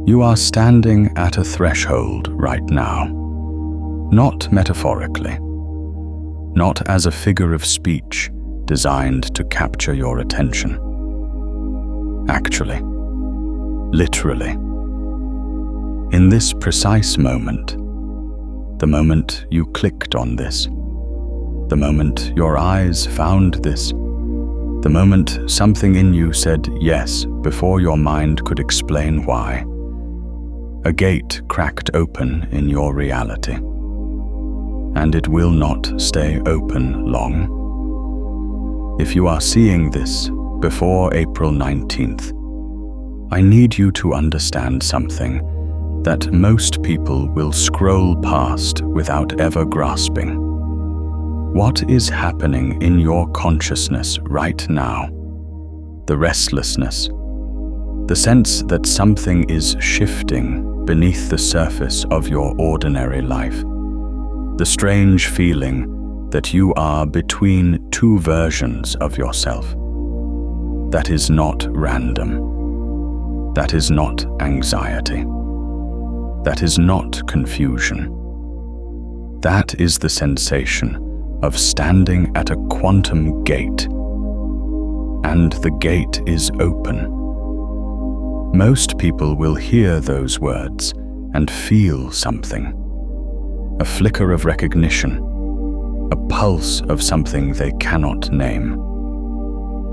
You are standing at a threshold right now, not metaphorically, not as a figure of speech designed to capture your attention. Actually, literally, in this precise moment, the moment you clicked on this, the moment your eyes found this, the moment something in you said yes before your mind could explain why, a gate cracked open in your reality. And it will not stay open long. If you are seeing this before April 19th, I need you to understand something that most people will scroll past without ever grasping. What is happening in your consciousness right now? The restlessness, the sense that something is shifting beneath the surface of your ordinary life, the strange feeling that you are between two versions of yourself. That is not random. That is not anxiety. That is not confusion. That is the sensation of standing at a quantum gate, and the gate is open. Most people will hear those words and feel something, a flicker of recognition, a pulse of something they cannot name,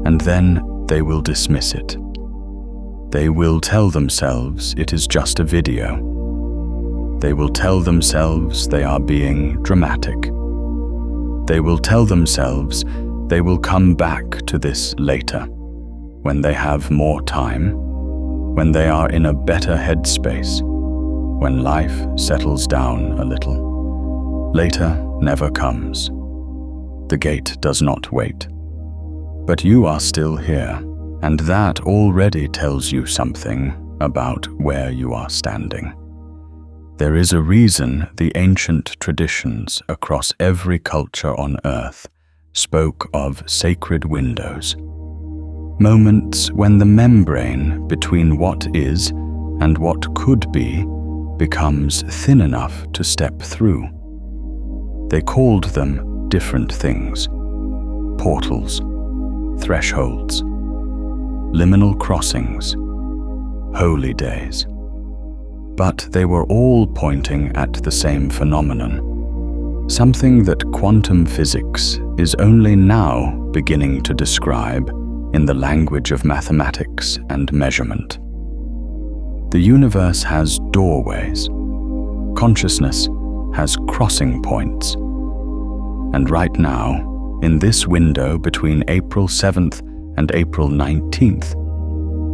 and then they will dismiss it. They will tell themselves it is just a video. They will tell themselves they are being dramatic. They will tell themselves they will come back to this later, when they have more time, when they are in a better headspace, when life settles down a little. Later never comes. The gate does not wait. But you are still here, and that already tells you something about where you are standing. There is a reason the ancient traditions across every culture on earth spoke of sacred windows, moments when the membrane between what is and what could be becomes thin enough to step through. They called them different things: portals, thresholds, liminal crossings, holy days. But they were all pointing at the same phenomenon, something that quantum physics is only now beginning to describe in the language of mathematics and measurement. The universe has doorways. Consciousness has crossing points. And right now, in this window between April 7th and April 19th,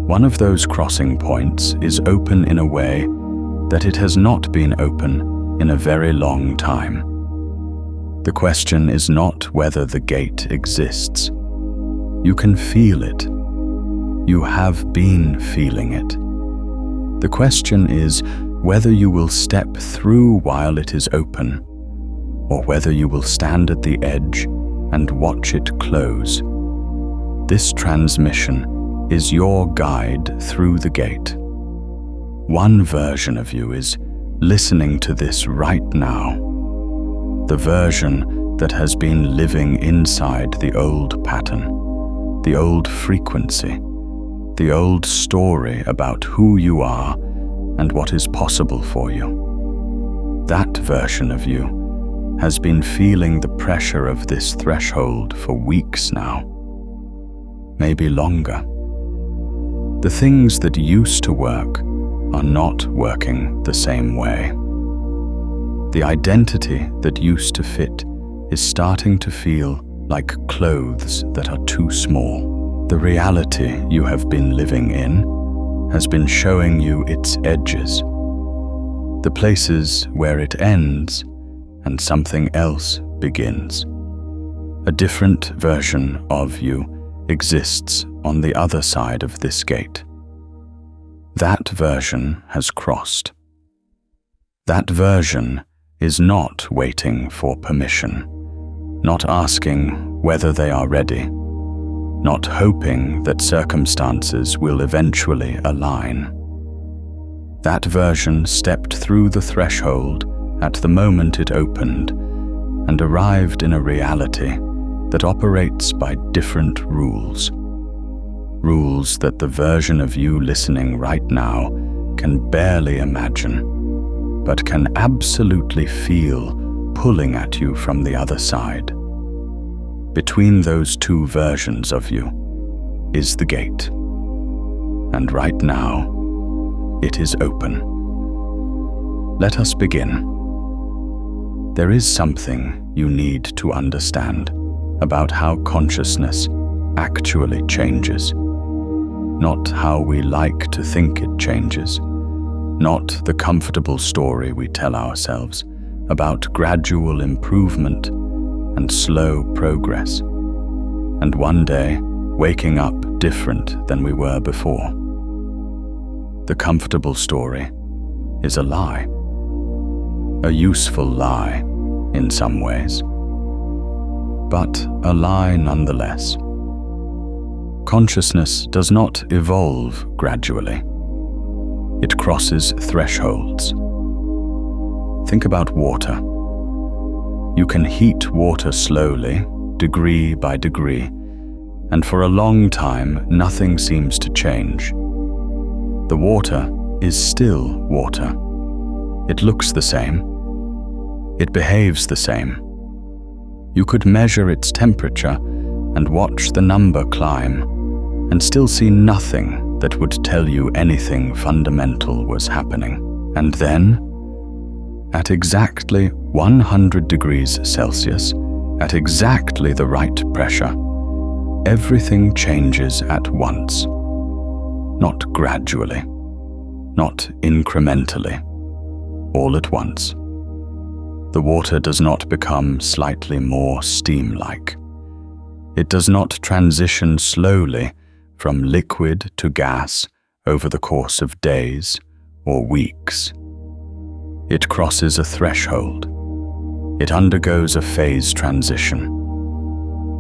one of those crossing points is open in a way that it has not been open in a very long time. The question is not whether the gate exists. You can feel it. You have been feeling it. The question is whether you will step through while it is open, or whether you will stand at the edge and watch it close. This transmission is your guide through the gate. One version of you is listening to this right now, the version that has been living inside the old pattern, the old frequency, the old story about who you are and what is possible for you. That version of you has been feeling the pressure of this threshold for weeks now, maybe longer. The things that used to work are not working the same way. The identity that used to fit is starting to feel like clothes that are too small. The reality you have been living in has been showing you its edges, the places where it ends and something else begins. A different version of you exists on the other side of this gate. That version has crossed. That version is not waiting for permission, not asking whether they are ready, not hoping that circumstances will eventually align. That version stepped through the threshold at the moment it opened and arrived in a reality that operates by different rules. Rules that the version of you listening right now can barely imagine, but can absolutely feel pulling at you from the other side. Between those two versions of you is the gate. And right now, it is open. Let us begin. There is something you need to understand about how consciousness actually changes. Not how we like to think it changes. Not the comfortable story we tell ourselves about gradual improvement and slow progress, and one day waking up different than we were before. The comfortable story is a lie. A useful lie in some ways, but a lie nonetheless. Consciousness does not evolve gradually. It crosses thresholds. Think about water. You can heat water slowly, degree by degree, and for a long time, nothing seems to change. The water is still water. It looks the same. It behaves the same. You could measure its temperature and watch the number climb, and still see nothing that would tell you anything fundamental was happening. And then, at exactly 100 degrees Celsius, at exactly the right pressure, everything changes at once. Not gradually, not incrementally, all at once. The water does not become slightly more steam-like. It does not transition slowly from liquid to gas over the course of days or weeks. It crosses a threshold. It undergoes a phase transition.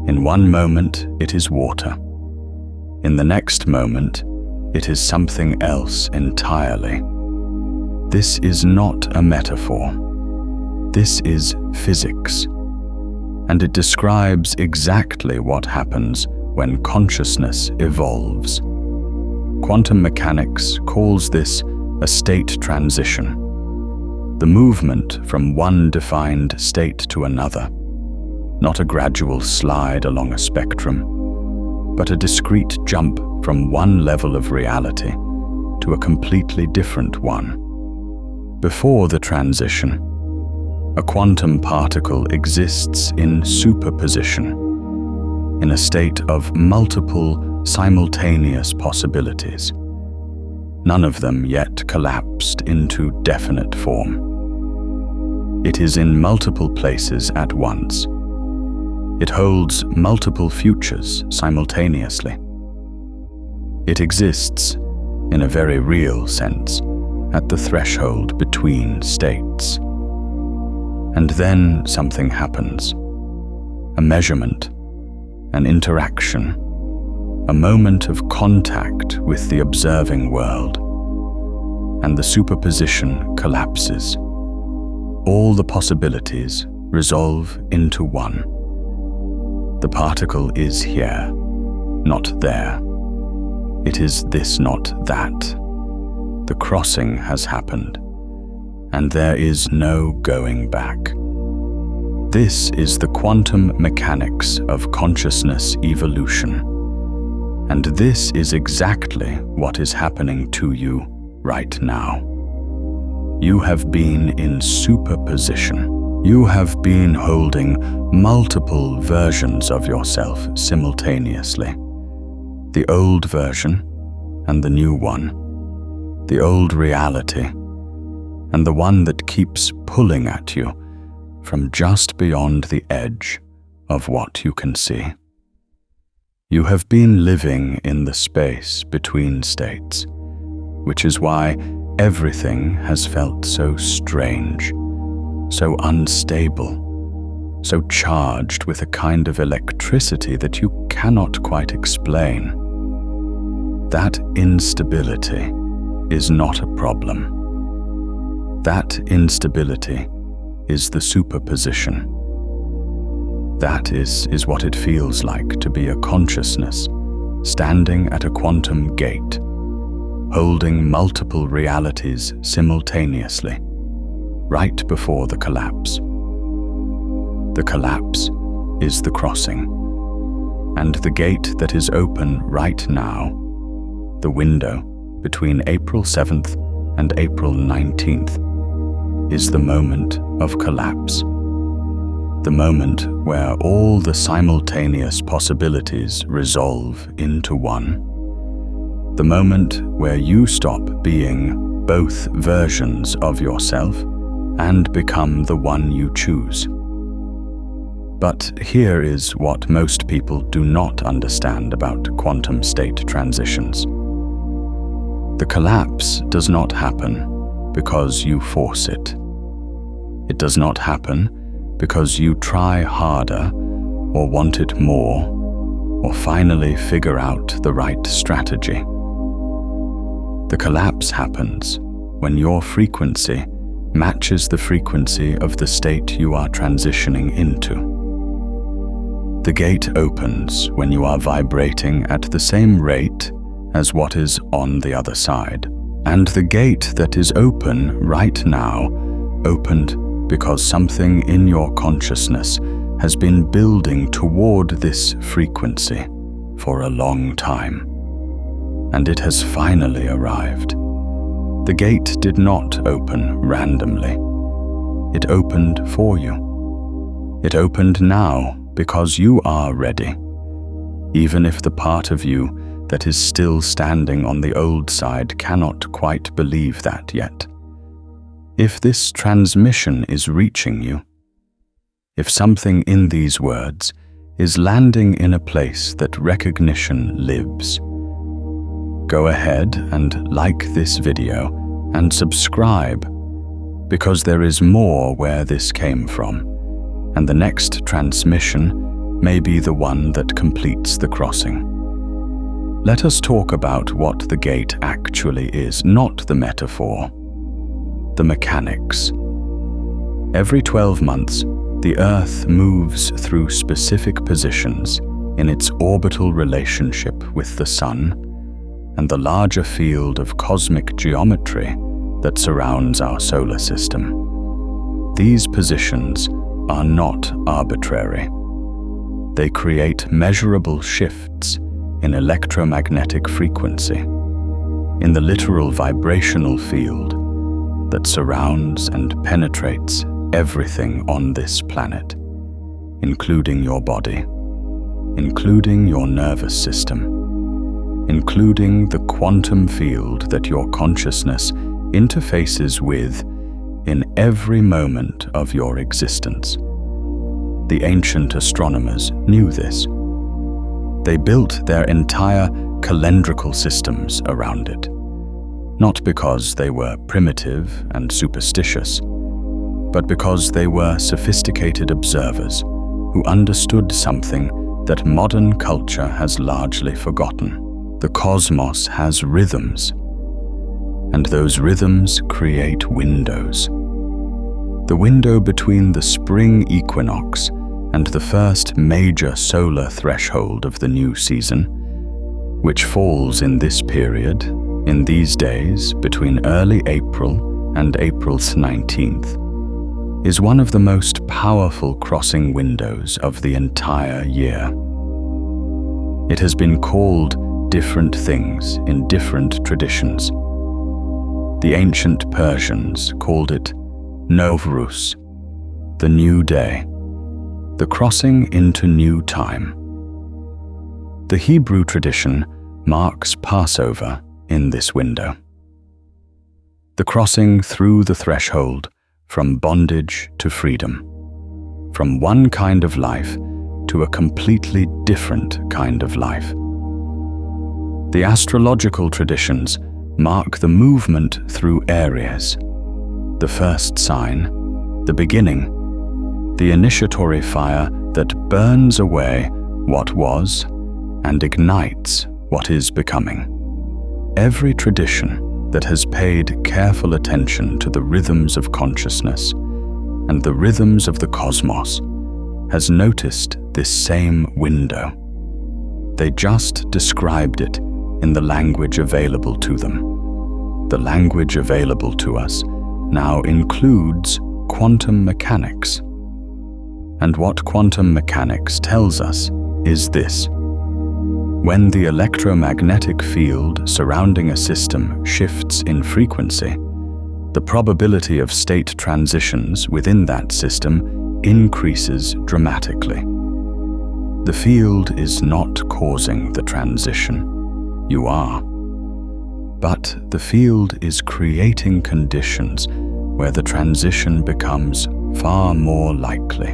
In one moment, it is water. In the next moment, it is something else entirely. This is not a metaphor. This is physics, and it describes exactly what happens when consciousness evolves. Quantum mechanics calls this a state transition, the movement from one defined state to another, not a gradual slide along a spectrum, but a discrete jump from one level of reality to a completely different one. Before the transition, a quantum particle exists in superposition, in a state of multiple simultaneous possibilities, none of them yet collapsed into definite form. It is in multiple places at once. It holds multiple futures simultaneously. It exists, in a very real sense, at the threshold between states. And then something happens. A measurement, an interaction, a moment of contact with the observing world, and the superposition collapses. All the possibilities resolve into one. The particle is here, not there. It is this, not that. The crossing has happened, and there is no going back. This is the quantum mechanics of consciousness evolution, and this is exactly what is happening to you right now. You have been in superposition. You have been holding multiple versions of yourself simultaneously. The old version and the new one. The old reality and the one that keeps pulling at you from just beyond the edge of what you can see. You have been living in the space between states, which is why everything has felt so strange, so unstable, so charged with a kind of electricity that you cannot quite explain. That instability is not a problem. That instability is the superposition. That is what it feels like to be a consciousness standing at a quantum gate, holding multiple realities simultaneously, right before the collapse. The collapse is the crossing, and the gate that is open right now, the window between April 7th and April 19th, is the moment of collapse. The moment where all the simultaneous possibilities resolve into one. The moment where you stop being both versions of yourself and become the one you choose. But here is what most people do not understand about quantum state transitions. The collapse does not happen because you force it. It does not happen because you try harder or want it more or finally figure out the right strategy. The collapse happens when your frequency matches the frequency of the state you are transitioning into. The gate opens when you are vibrating at the same rate as what is on the other side. And the gate that is open right now opened because something in your consciousness has been building toward this frequency for a long time. And it has finally arrived. The gate did not open randomly. It opened for you. It opened now because you are ready, even if the part of you that is still standing on the old side cannot quite believe that yet. If this transmission is reaching you, if something in these words is landing in a place that recognition lives, go ahead and like this video and subscribe, because there is more where this came from, and the next transmission may be the one that completes the crossing. Let us talk about what the gate actually is, not the metaphor. The mechanics. Every 12 months, the Earth moves through specific positions in its orbital relationship with the Sun and the larger field of cosmic geometry that surrounds our solar system. These positions are not arbitrary. They create measurable shifts in electromagnetic frequency, in the literal vibrational field that surrounds and penetrates everything on this planet, including your body, including your nervous system, including the quantum field that your consciousness interfaces with in every moment of your existence. The ancient astronomers knew this. They built their entire calendrical systems around it. Not because they were primitive and superstitious, but because they were sophisticated observers who understood something that modern culture has largely forgotten. The cosmos has rhythms, and those rhythms create windows. The window between the spring equinox and the first major solar threshold of the new season, which falls in this period, in these days between early April and April's 19th, is one of the most powerful crossing windows of the entire year. It has been called different things in different traditions. The ancient Persians called it Novruz, the new day, the crossing into new time. The Hebrew tradition marks Passover in this window. The crossing through the threshold from bondage to freedom, from one kind of life to a completely different kind of life. The astrological traditions mark the movement through Aries, the first sign, the beginning, the initiatory fire that burns away what was and ignites what is becoming. Every tradition that has paid careful attention to the rhythms of consciousness and the rhythms of the cosmos has noticed this same window. They just described it in the language available to them. The language available to us now includes quantum mechanics. And what quantum mechanics tells us is this: when the electromagnetic field surrounding a system shifts in frequency, the probability of state transitions within that system increases dramatically. The field is not causing the transition. You are. But the field is creating conditions where the transition becomes far more likely,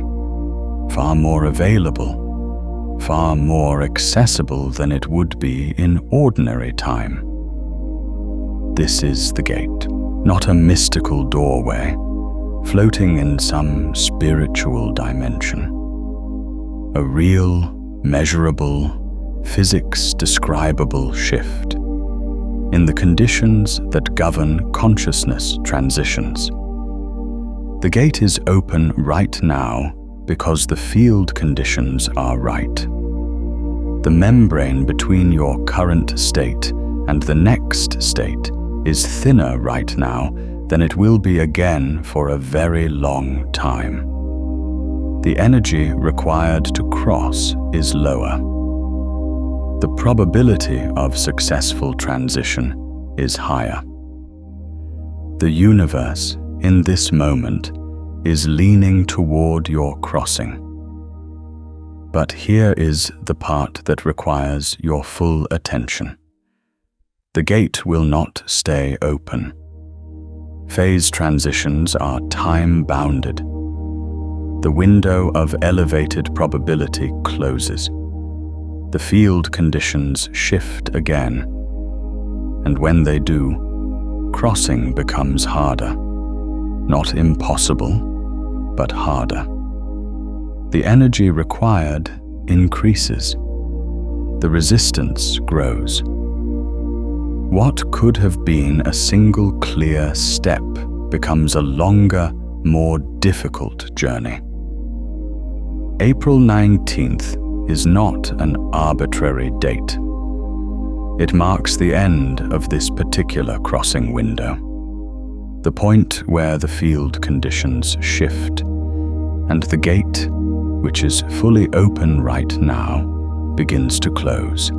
far more available, far more accessible than it would be in ordinary time. This is the gate, not a mystical doorway, floating in some spiritual dimension. A real, measurable, physics-describable shift in the conditions that govern consciousness transitions. The gate is open right now because the field conditions are right. The membrane between your current state and the next state is thinner right now than it will be again for a very long time. The energy required to cross is lower. The probability of successful transition is higher. The universe, in this moment, is leaning toward your crossing. But here is the part that requires your full attention. The gate will not stay open. Phase transitions are time-bounded. The window of elevated probability closes. The field conditions shift again, and when they do, crossing becomes harder. Not impossible, but harder. The energy required increases. The resistance grows. What could have been a single clear step becomes a longer, more difficult journey. April 19th is not an arbitrary date. It marks the end of this particular crossing window, the point where the field conditions shift, and the gate, which is fully open right now, begins to close.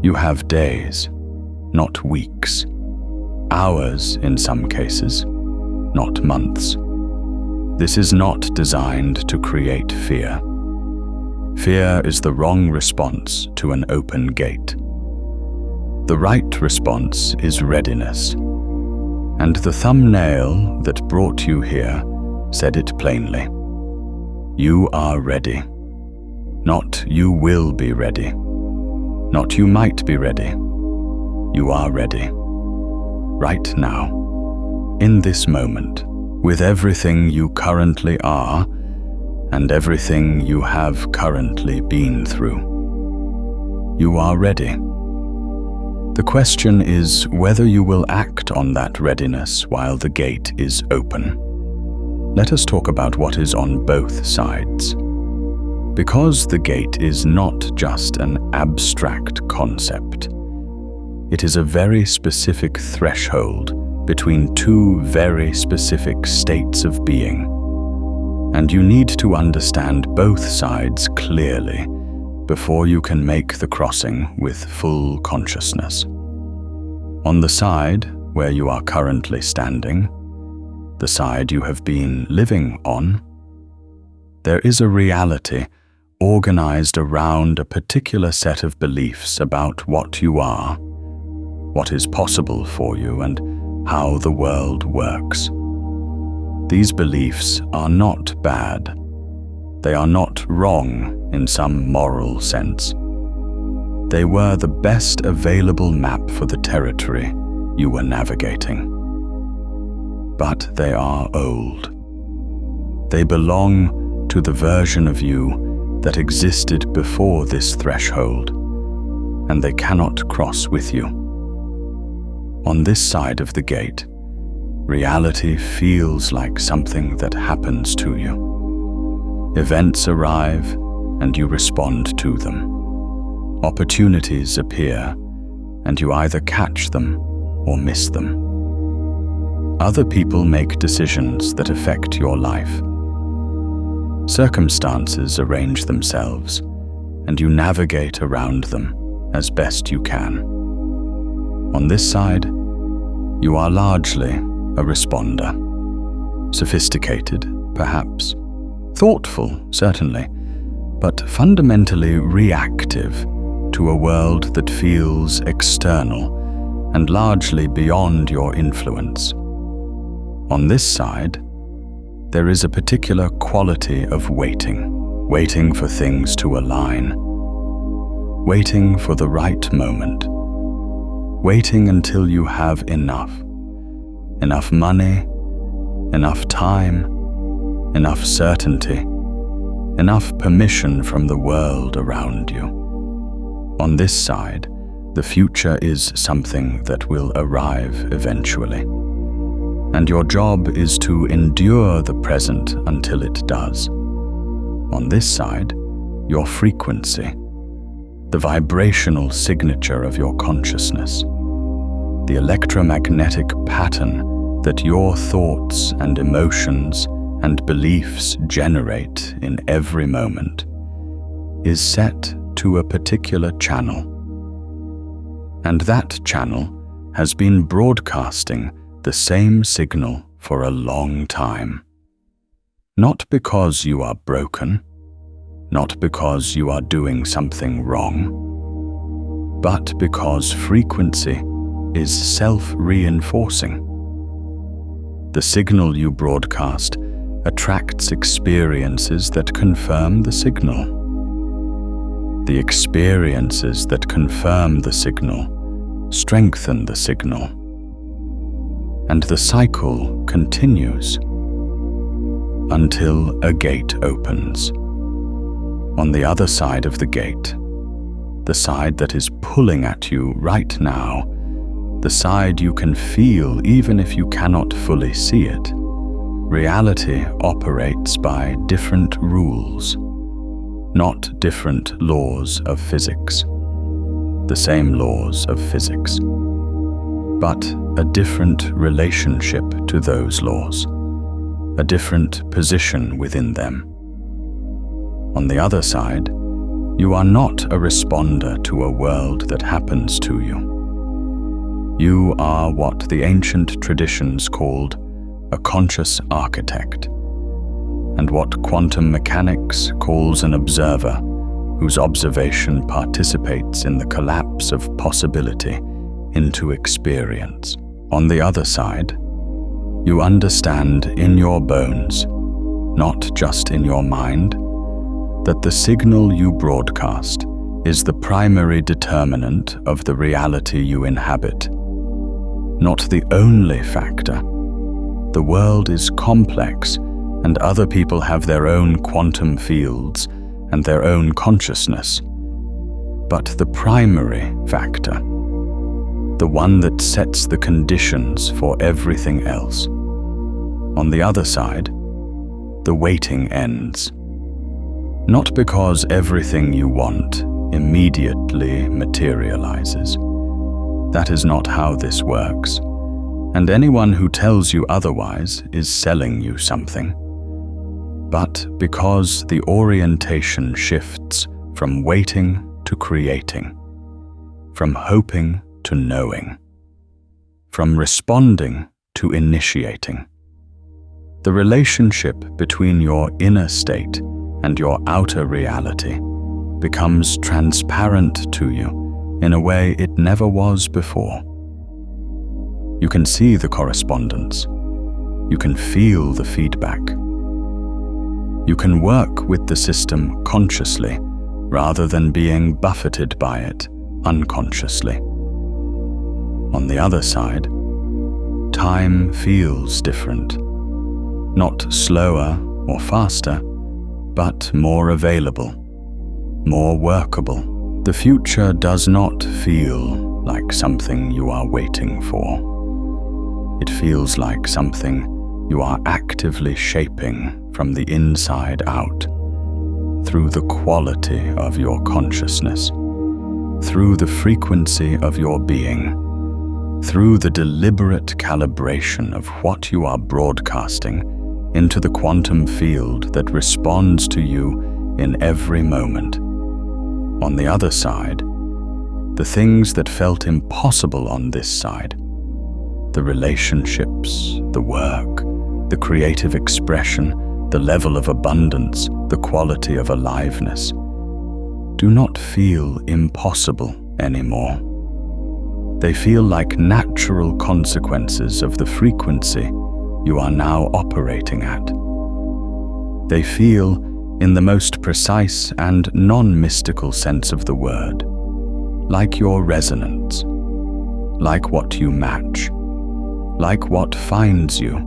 You have days, not weeks, hours in some cases, not months. This is not designed to create fear. Fear is the wrong response to an open gate. The right response is readiness, and the thumbnail that brought you here said it plainly. You are ready. Not you will be ready. Not you might be ready. You are ready. Right now, in this moment, with everything you currently are and everything you have currently been through. You are ready. The question is whether you will act on that readiness while the gate is open. Let us talk about what is on both sides. Because the gate is not just an abstract concept, it is a very specific threshold between two very specific states of being. And you need to understand both sides clearly before you can make the crossing with full consciousness. On the side where you are currently standing, the side you have been living on, there is a reality organized around a particular set of beliefs about what you are, what is possible for you, and how the world works. These beliefs are not bad. They are not wrong in some moral sense. They were the best available map for the territory you were navigating. But they are old. They belong to the version of you that existed before this threshold, and they cannot cross with you. On this side of the gate, reality feels like something that happens to you. Events arrive and you respond to them. Opportunities appear and you either catch them or miss them. Other people make decisions that affect your life. Circumstances arrange themselves and you navigate around them as best you can. On this side, you are largely a responder. Sophisticated, perhaps. Thoughtful, certainly, but fundamentally reactive to a world that feels external and largely beyond your influence. On this side, there is a particular quality of waiting for things to align, waiting for the right moment, waiting until you have enough money, enough time, enough certainty, enough permission from the world around you. On this side, the future is something that will arrive eventually, and your job is to endure the present until it does. On this side, your frequency, the vibrational signature of your consciousness, the electromagnetic pattern that your thoughts and emotions and beliefs generate in every moment, is set to a particular channel. And that channel has been broadcasting the same signal for a long time. Not because you are broken, not because you are doing something wrong, but because frequency is self-reinforcing. The signal you broadcast attracts experiences that confirm the signal. The experiences that confirm the signal strengthen the signal. And the cycle continues until a gate opens. On the other side of the gate, the side that is pulling at you right now, the side you can feel even if you cannot fully see it, reality operates by different rules, not different laws of physics, the same laws of physics, but a different relationship to those laws, a different position within them. On the other side, you are not a responder to a world that happens to you. You are what the ancient traditions called a conscious architect, and what quantum mechanics calls an observer whose observation participates in the collapse of possibility into experience. On the other side, you understand in your bones, not just in your mind, that the signal you broadcast is the primary determinant of the reality you inhabit. Not the only factor. The world is complex, and other people have their own quantum fields and their own consciousness. But the primary factor, the one that sets the conditions for everything else. On the other side, the waiting ends. Not because everything you want immediately materializes. That is not how this works, and anyone who tells you otherwise is selling you something. But because the orientation shifts from waiting to creating, from hoping to knowing, from responding to initiating. The relationship between your inner state and your outer reality becomes transparent to you in a way it never was before. You can see the correspondence. You can feel the feedback. You can work with the system consciously rather than being buffeted by it unconsciously. On the other side, time feels different. Not slower or faster, but more available, more workable. The future does not feel like something you are waiting for. It feels like something you are actively shaping from the inside out, through the quality of your consciousness, through the frequency of your being, through the deliberate calibration of what you are broadcasting into the quantum field that responds to you in every moment. On the other side, the things that felt impossible on this side, the relationships, the work, the creative expression, the level of abundance, the quality of aliveness, do not feel impossible anymore. They feel like natural consequences of the frequency you are now operating at. They feel, in the most precise and non-mystical sense of the word, like your resonance, like what you match, like what finds you,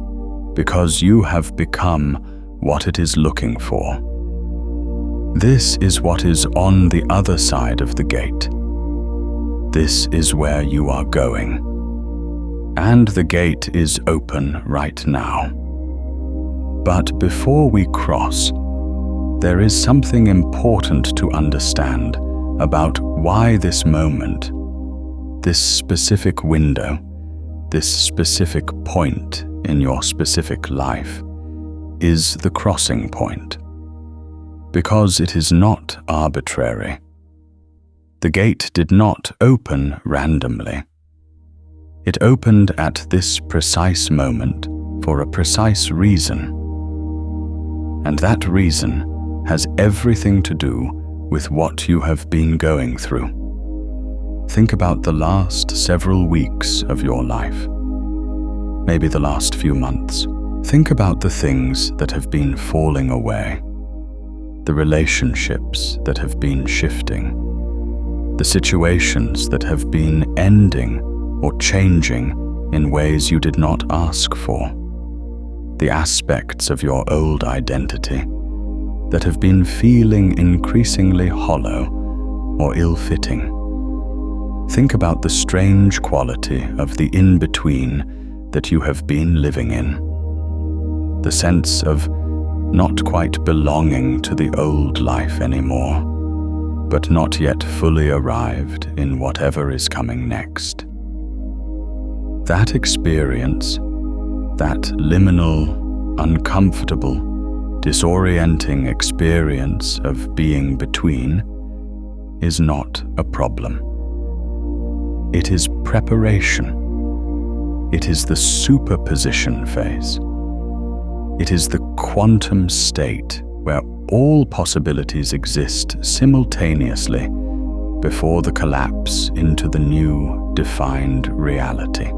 because you have become what it is looking for. This is what is on the other side of the gate. This is where you are going. And the gate is open right now. But before we cross, there is something important to understand about why this moment, this specific window, this specific point in your specific life is the crossing point. Because it is not arbitrary. The gate did not open randomly. It opened at this precise moment for a precise reason. And that reason has everything to do with what you have been going through. Think about the last several weeks of your life, maybe the last few months. Think about the things that have been falling away, the relationships that have been shifting, the situations that have been ending or changing in ways you did not ask for, the aspects of your old identity that have been feeling increasingly hollow or ill-fitting. Think about the strange quality of the in-between that you have been living in, the sense of not quite belonging to the old life anymore, but not yet fully arrived in whatever is coming next. That experience, that liminal, uncomfortable, disorienting experience of being between, is not a problem. It is preparation. It is the superposition phase. It is the quantum state where all possibilities exist simultaneously before the collapse into the new, defined reality.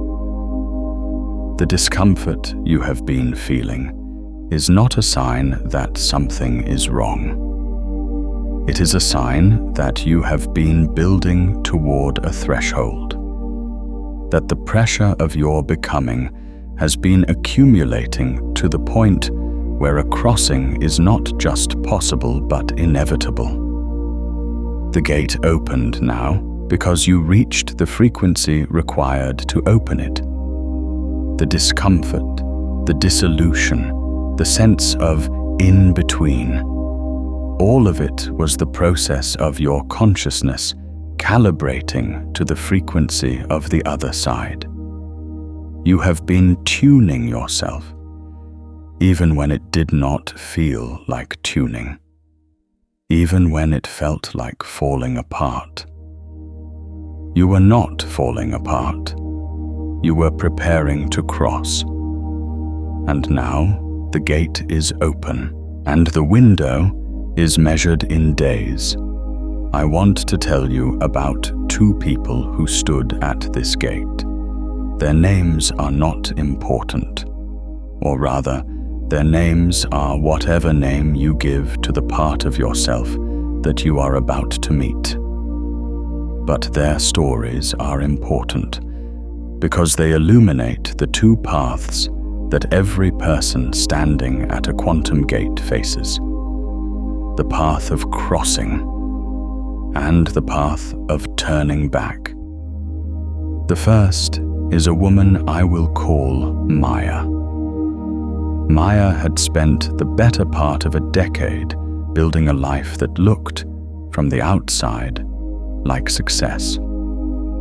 The discomfort you have been feeling is not a sign that something is wrong. It is a sign that you have been building toward a threshold, that the pressure of your becoming has been accumulating to the point where a crossing is not just possible but inevitable. The gate opened now because you reached the frequency required to open it. The discomfort, the dissolution, the sense of in-between, all of it was the process of your consciousness calibrating to the frequency of the other side. You have been tuning yourself, even when it did not feel like tuning, even when it felt like falling apart. You were not falling apart. You were preparing to cross. And now the gate is open, and the window is measured in days. I want to tell you about two people who stood at this gate. Their names are not important, or rather, their names are whatever name you give to the part of yourself that you are about to meet. But their stories are important because they illuminate the two paths that every person standing at a quantum gate faces: the path of crossing and the path of turning back. The first is a woman I will call Maya. Maya had spent the better part of a decade building a life that looked, from the outside, like success.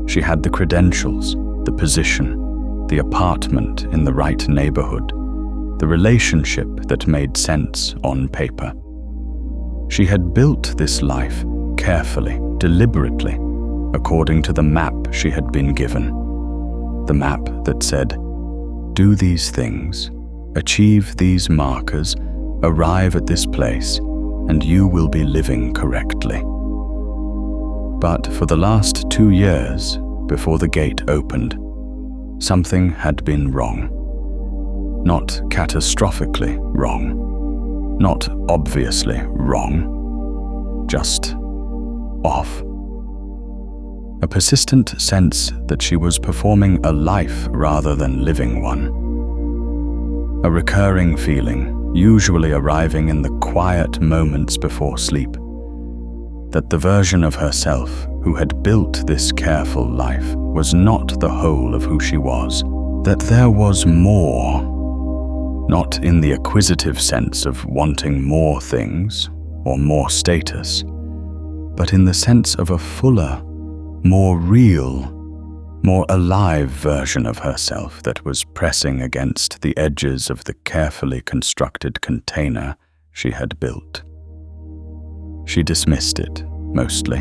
She had the credentials, the position, the apartment in the right neighborhood, the relationship that made sense on paper. She had built this life carefully, deliberately, according to the map she had been given. The map that said, do these things, achieve these markers, arrive at this place, and you will be living correctly. But for the last 2 years, before the gate opened, something had been wrong. Not catastrophically wrong, not obviously wrong, just off. A persistent sense that she was performing a life rather than living one. A recurring feeling, usually arriving in the quiet moments before sleep, that the version of herself who had built this careful life was not the whole of who she was, that there was more, not in the acquisitive sense of wanting more things or more status, but in the sense of a fuller, more real, more alive version of herself that was pressing against the edges of the carefully constructed container she had built. She dismissed it, mostly.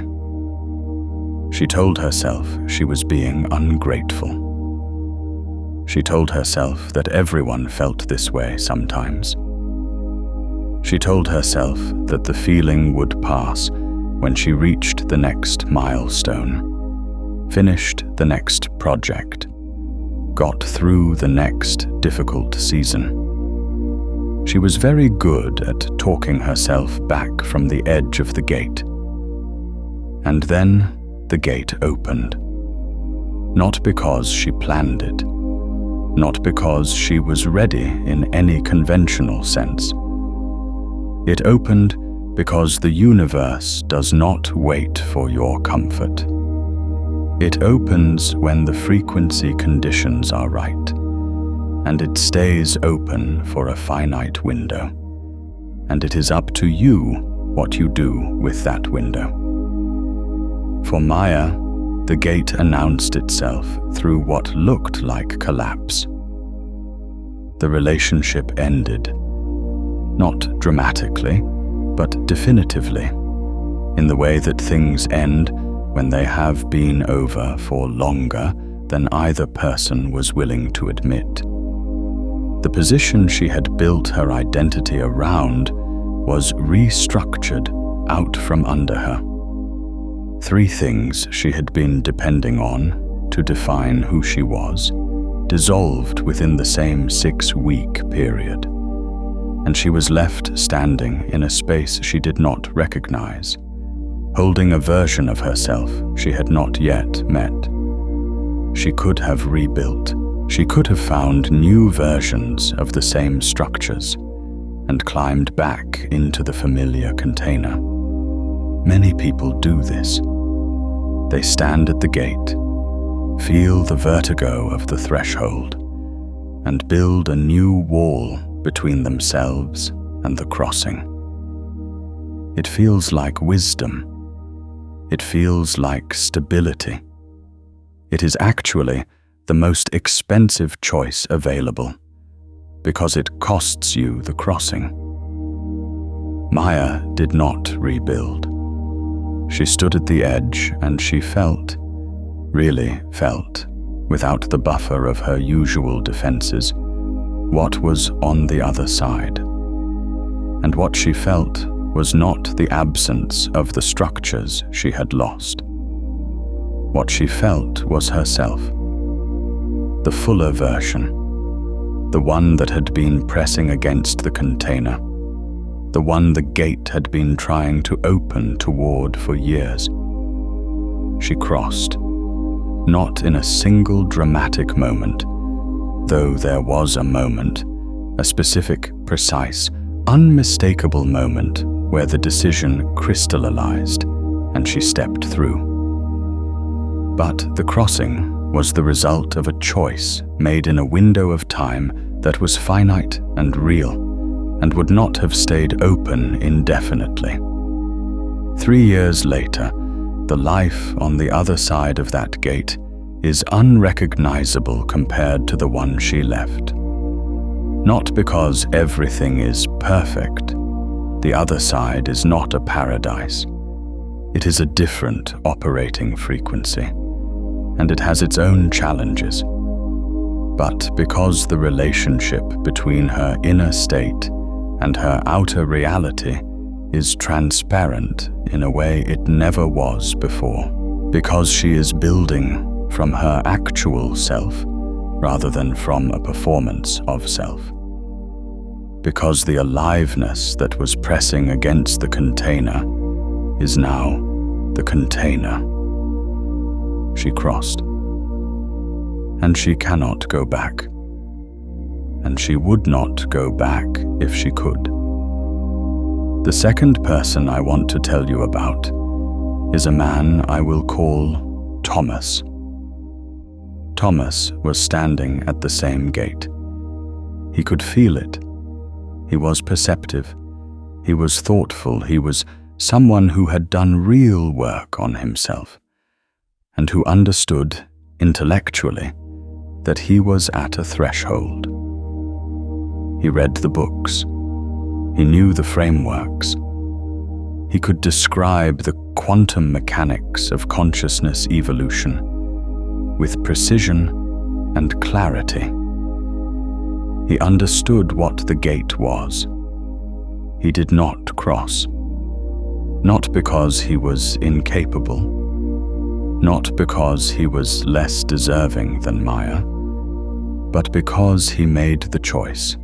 She told herself she was being ungrateful. She told herself that everyone felt this way sometimes. She told herself that the feeling would pass when she reached the next milestone, finished the next project, got through the next difficult season. She was very good at talking herself back from the edge of the gate. And then the gate opened. Not because she planned it, not because she was ready in any conventional sense. It opened because the universe does not wait for your comfort. It opens when the frequency conditions are right, and it stays open for a finite window, and it is up to you what you do with that window. For Maya, the gate announced itself through what looked like collapse. The relationship ended, not dramatically, but definitively, in the way that things end when they have been over for longer than either person was willing to admit. The position she had built her identity around was restructured out from under her. 3 things she had been depending on to define who she was dissolved within the same 6-week period, and she was left standing in a space she did not recognize, holding a version of herself she had not yet met. She could have rebuilt. She could have found new versions of the same structures and climbed back into the familiar container. Many people do this. They stand at the gate, feel the vertigo of the threshold, and build a new wall between themselves and the crossing. It feels like wisdom. It feels like stability. It is actually the most expensive choice available, because it costs you the crossing. Maya did not rebuild. She stood at the edge and she felt, really felt, without the buffer of her usual defenses, what was on the other side. And what she felt was not the absence of the structures she had lost. What she felt was herself, the fuller version, the one that had been pressing against the container, the one the gate had been trying to open toward for years. She crossed, not in a single dramatic moment, though there was a moment, a specific, precise, unmistakable moment where the decision crystallized and she stepped through. But the crossing was the result of a choice made in a window of time that was finite and real, and would not have stayed open indefinitely. 3 years later, the life on the other side of that gate is unrecognizable compared to the one she left. Not because everything is perfect. The other side is not a paradise. It is a different operating frequency, and it has its own challenges. But because the relationship between her inner state and her outer reality is transparent in a way it never was before, because she is building from her actual self rather than from a performance of self. Because the aliveness that was pressing against the container is now the container. She crossed, and she cannot go back, and she would not go back if she could. The second person I want to tell you about is a man I will call Thomas. Thomas was standing at the same gate. He could feel it. He was perceptive. He was thoughtful. He was someone who had done real work on himself, and who understood, intellectually, that he was at a threshold. He read the books. He knew the frameworks. He could describe the quantum mechanics of consciousness evolution with precision and clarity. He understood what the gate was. He did not cross. Not because he was incapable, not because he was less deserving than Maya, but because he made the choice.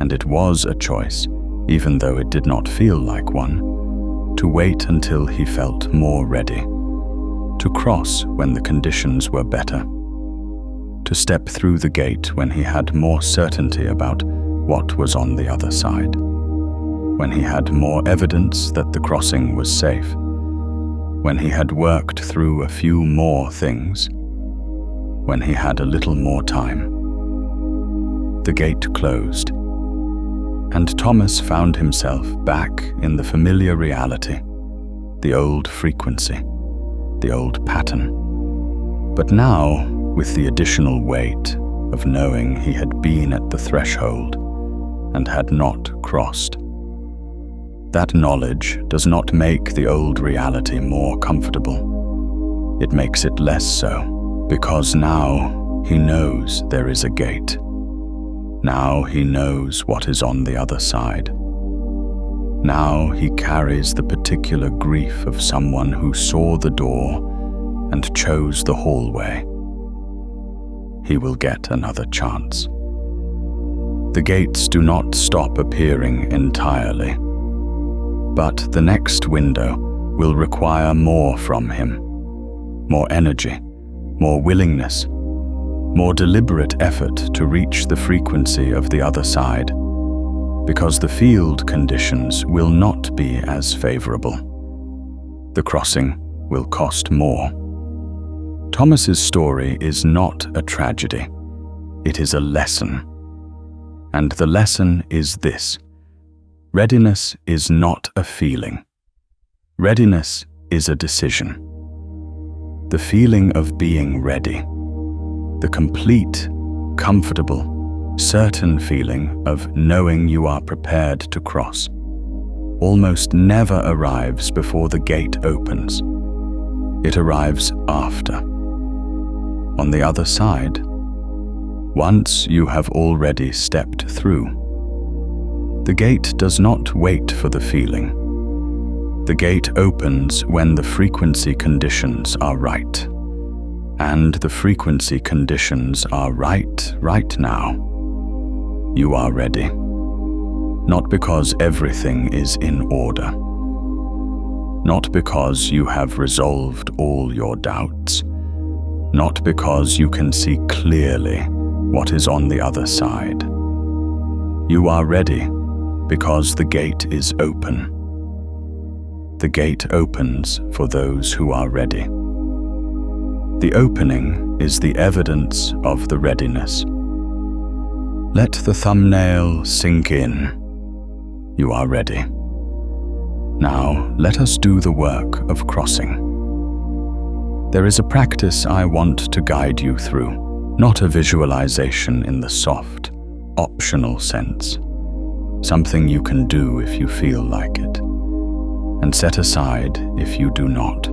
And it was a choice, even though it did not feel like one, to wait until he felt more ready, to cross when the conditions were better, to step through the gate when he had more certainty about what was on the other side, when he had more evidence that the crossing was safe, when he had worked through a few more things, when he had a little more time. The gate closed, and Thomas found himself back in the familiar reality, the old frequency, the old pattern. But now, with the additional weight of knowing he had been at the threshold and had not crossed. That knowledge does not make the old reality more comfortable. It makes it less so, because now he knows there is a gate. Now he knows what is on the other side. Now he carries the particular grief of someone who saw the door and chose the hallway. He will get another chance. The gates do not stop appearing entirely, but the next window will require more from him, more energy, more willingness, more deliberate effort to reach the frequency of the other side, because the field conditions will not be as favorable. The crossing will cost more. Thomas's story is not a tragedy. It is a lesson. And the lesson is this: readiness is not a feeling. Readiness is a decision. The feeling of being ready, the complete, comfortable, certain feeling of knowing you are prepared to cross, almost never arrives before the gate opens. It arrives after. On the other side, once you have already stepped through. The gate does not wait for the feeling. The gate opens when the frequency conditions are right. And the frequency conditions are right now. You are ready. Not because everything is in order. Not because you have resolved all your doubts. Not because you can see clearly what is on the other side. You are ready because the gate is open. The gate opens for those who are ready. The opening is the evidence of the readiness. Let the thumbnail sink in. You are ready. Now, let us do the work of crossing. There is a practice I want to guide you through, not a visualization in the soft, optional sense. Something you can do if you feel like it, and set aside if you do not.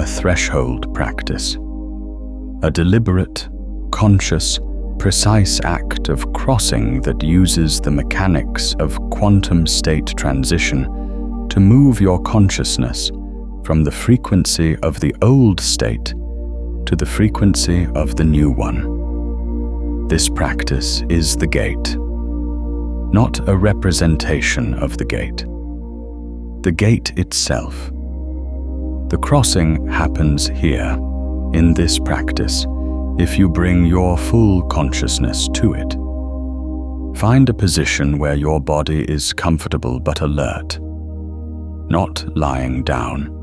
A threshold practice. A deliberate, conscious, precise act of crossing that uses the mechanics of quantum state transition to move your consciousness from the frequency of the old state to the frequency of the new one. This practice is the gate, not a representation of the gate. The gate itself. The crossing happens here, in this practice, if you bring your full consciousness to it. Find a position where your body is comfortable but alert, not lying down.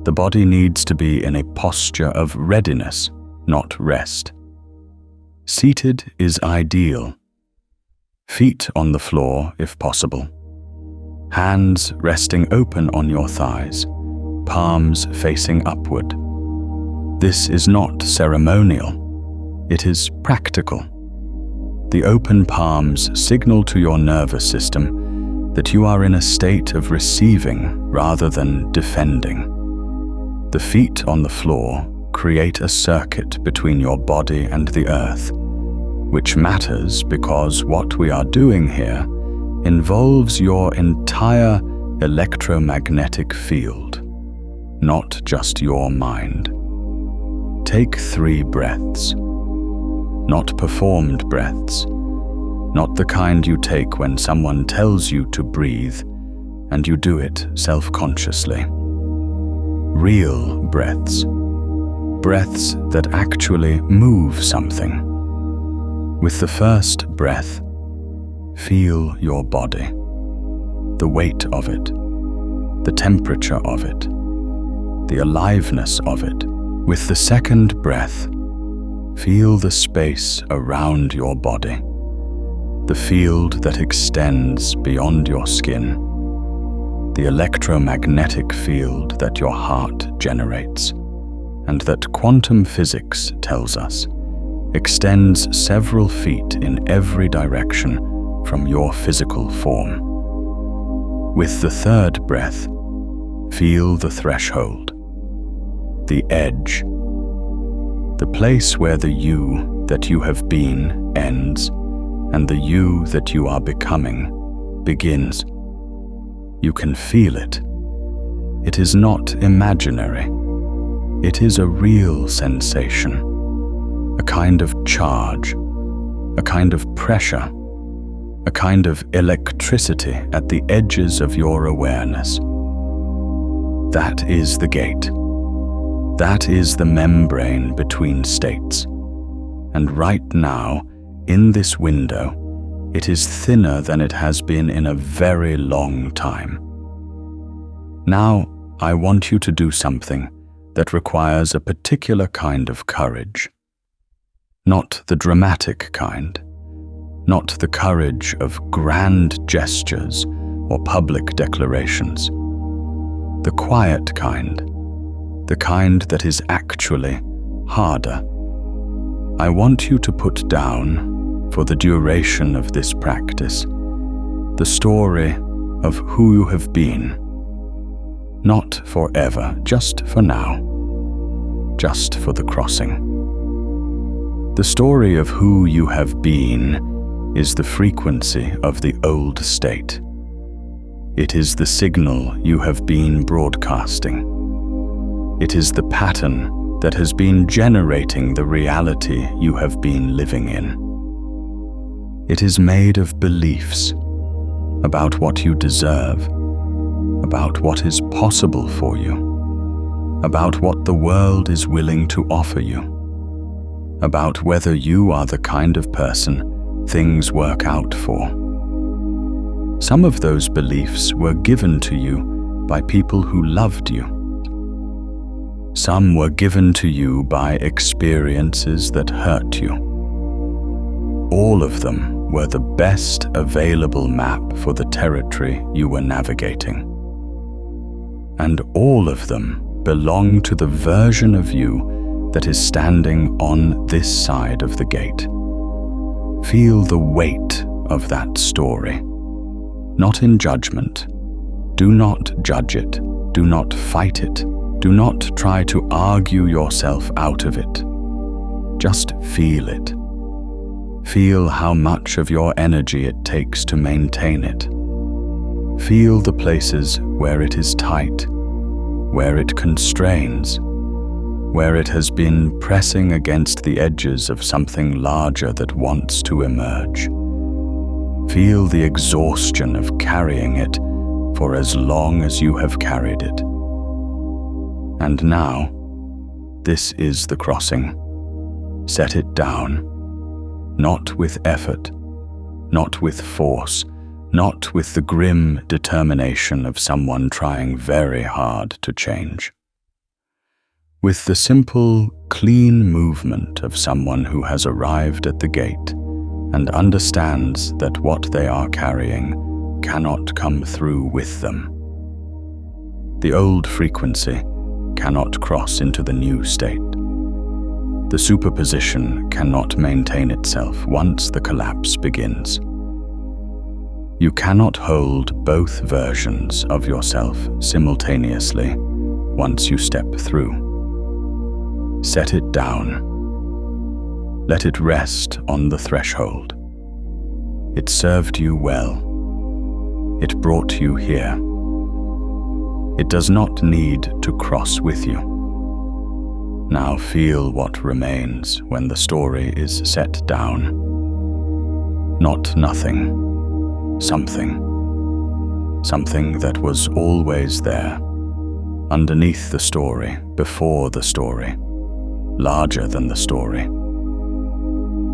The body needs to be in a posture of readiness, not rest. Seated is ideal. Feet on the floor if possible. Hands resting open on your thighs, palms facing upward. This is not ceremonial. It is practical. The open palms signal to your nervous system that you are in a state of receiving rather than defending. The feet on the floor create a circuit between your body and the earth, which matters because what we are doing here involves your entire electromagnetic field, not just your mind. Take 3 breaths. Not performed breaths, not the kind you take when someone tells you to breathe and you do it self-consciously. Real breaths. Breaths that actually move something. With the first breath, feel your body, the weight of it, the temperature of it, the aliveness of it. With the second breath, feel the space around your body, the field that extends beyond your skin, the electromagnetic field that your heart generates, and that quantum physics tells us extends several feet in every direction from your physical form. With the third breath, feel the threshold, the edge, the place where the you that you have been ends and the you that you are becoming begins. You can feel it. It is not imaginary. It is a real sensation, a kind of charge, a kind of pressure, a kind of electricity at the edges of your awareness. That is the gate. That is the membrane between states. And right now, in this window, it is thinner than it has been in a very long time. Now, I want you to do something that requires a particular kind of courage. Not the dramatic kind, not the courage of grand gestures or public declarations. The quiet kind, the kind that is actually harder. I want you to put down, for the duration of this practice, the story of who you have been. Not forever, just for now, just for the crossing. The story of who you have been is the frequency of the old state. It is the signal you have been broadcasting. It is the pattern that has been generating the reality you have been living in. It is made of beliefs about what you deserve, about what is possible for you, about what the world is willing to offer you, about whether you are the kind of person things work out for. Some of those beliefs were given to you by people who loved you. Some were given to you by experiences that hurt you. All of them were the best available map for the territory you were navigating. And all of them belong to the version of you that is standing on this side of the gate. Feel the weight of that story. Not in judgment. Do not judge it. Do not fight it. Do not try to argue yourself out of it. Just feel it. Feel how much of your energy it takes to maintain it. Feel the places where it is tight, where it constrains, where it has been pressing against the edges of something larger that wants to emerge. Feel the exhaustion of carrying it for as long as you have carried it. And now, this is the crossing. Set it down, not with effort, not with force, not with the grim determination of someone trying very hard to change. With the simple, clean movement of someone who has arrived at the gate and understands that what they are carrying cannot come through with them. The old frequency cannot cross into the new state. The superposition cannot maintain itself once the collapse begins. You cannot hold both versions of yourself simultaneously once you step through. Set it down. Let it rest on the threshold. It served you well. It brought you here. It does not need to cross with you. Now feel what remains when the story is set down. Not nothing. Something. Something that was always there. Underneath the story, before the story. Larger than the story.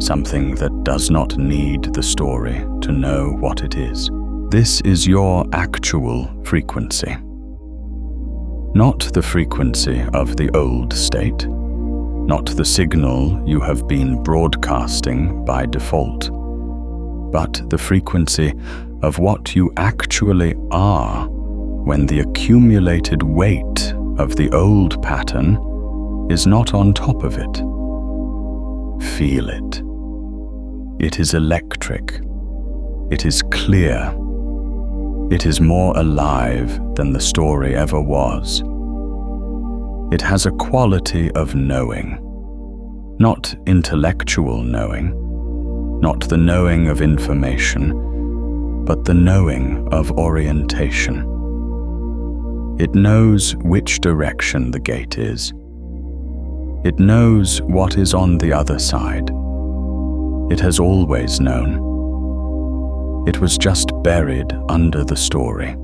Something that does not need the story to know what it is. This is your actual frequency. Not the frequency of the old state, not the signal you have been broadcasting by default, but the frequency of what you actually are when the accumulated weight of the old pattern is not on top of it. Feel it. It is electric. It is clear. It is more alive than the story ever was. It has a quality of knowing, not intellectual knowing, not the knowing of information, but the knowing of orientation. It knows which direction the gate is. It knows what is on the other side. It has always known. It was just buried under the story.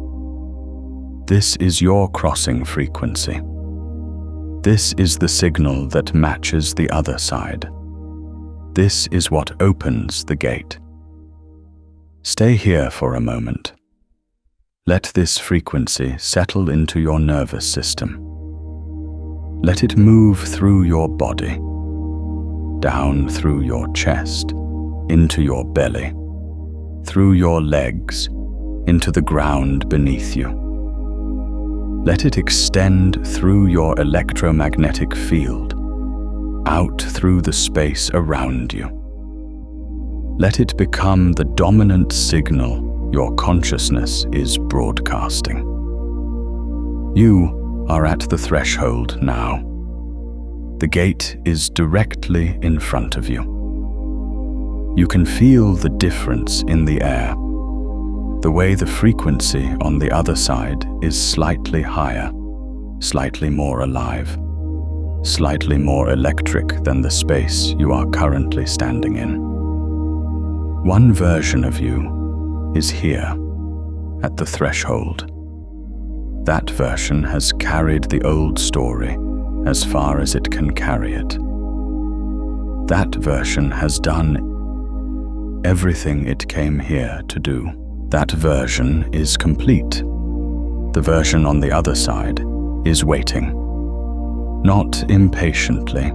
This is your crossing frequency. This is the signal that matches the other side. This is what opens the gate. Stay here for a moment. Let this frequency settle into your nervous system. Let it move through your body, down through your chest, into your belly, through your legs, into the ground beneath you. Let it extend through your electromagnetic field, out through the space around you. Let it become the dominant signal your consciousness is broadcasting. You are at the threshold now. The gate is directly in front of you. You can feel the difference in the air, the way the frequency on the other side is slightly higher, slightly more alive, slightly more electric than the space you are currently standing in. One version of you is here, at the threshold. That version has carried the old story as far as it can carry it. That version has done everything it came here to do. That version is complete. The version on the other side is waiting. not impatiently.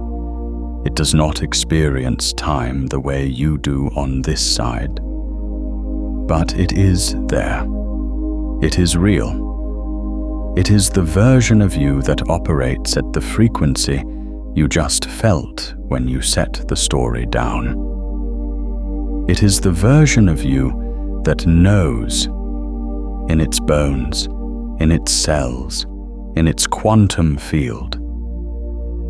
It does not experience time the way you do on this side. But it is there. It is real. It is the version of you that operates at the frequency you just felt when you set the story down. It is the version of you that knows, in its bones, in its cells, in its quantum field,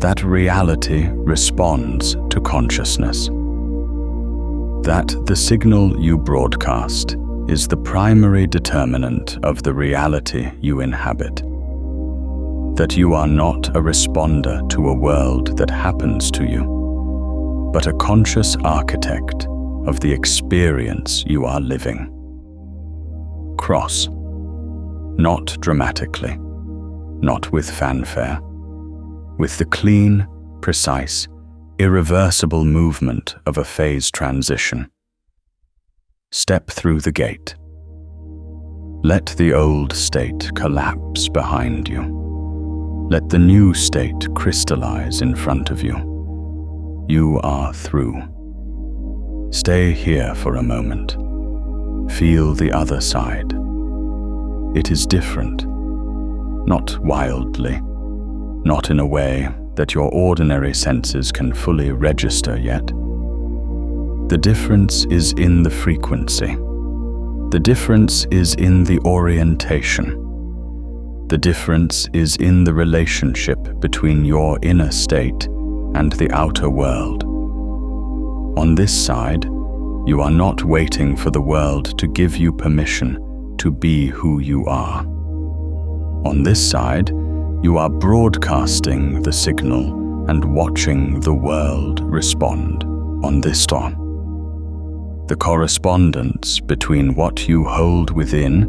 that reality responds to consciousness. That the signal you broadcast is the primary determinant of the reality you inhabit. That you are not a responder to a world that happens to you, but a conscious architect of the experience you are living. Cross. Not dramatically, not with fanfare, with the clean, precise, irreversible movement of a phase transition. Step through the gate. Let the old state collapse behind you. Let the new state crystallize in front of you. You are through. Stay here for a moment. Feel the other side. It is different, not wildly, not in a way that your ordinary senses can fully register yet. The difference is in the frequency. The difference is in the orientation. The difference is in the relationship between your inner state and the outer world. On this side, you are not waiting for the world to give you permission to be who you are. On this side, you are broadcasting the signal and watching the world respond. On this side, the correspondence between what you hold within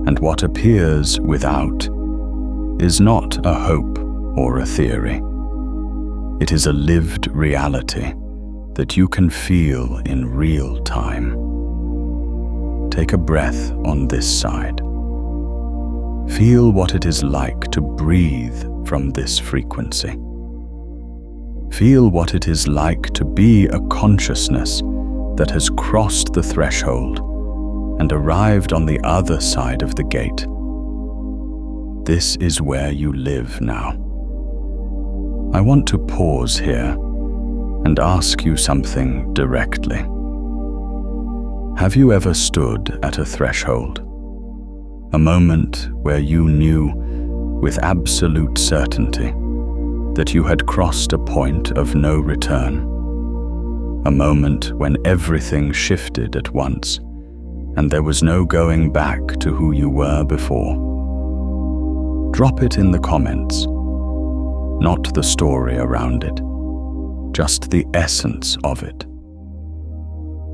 and what appears without is not a hope or a theory. It is a lived reality that you can feel in real time. Take a breath on this side. Feel what it is like to breathe from this frequency. Feel what it is like to be a consciousness that has crossed the threshold and arrived on the other side of the gate. This is where you live now. I want to pause here and ask you something directly. Have you ever stood at a threshold? A moment where you knew with absolute certainty that you had crossed a point of no return. A moment when everything shifted at once and there was no going back to who you were before. Drop it in the comments. Not the story around it, just the essence of it.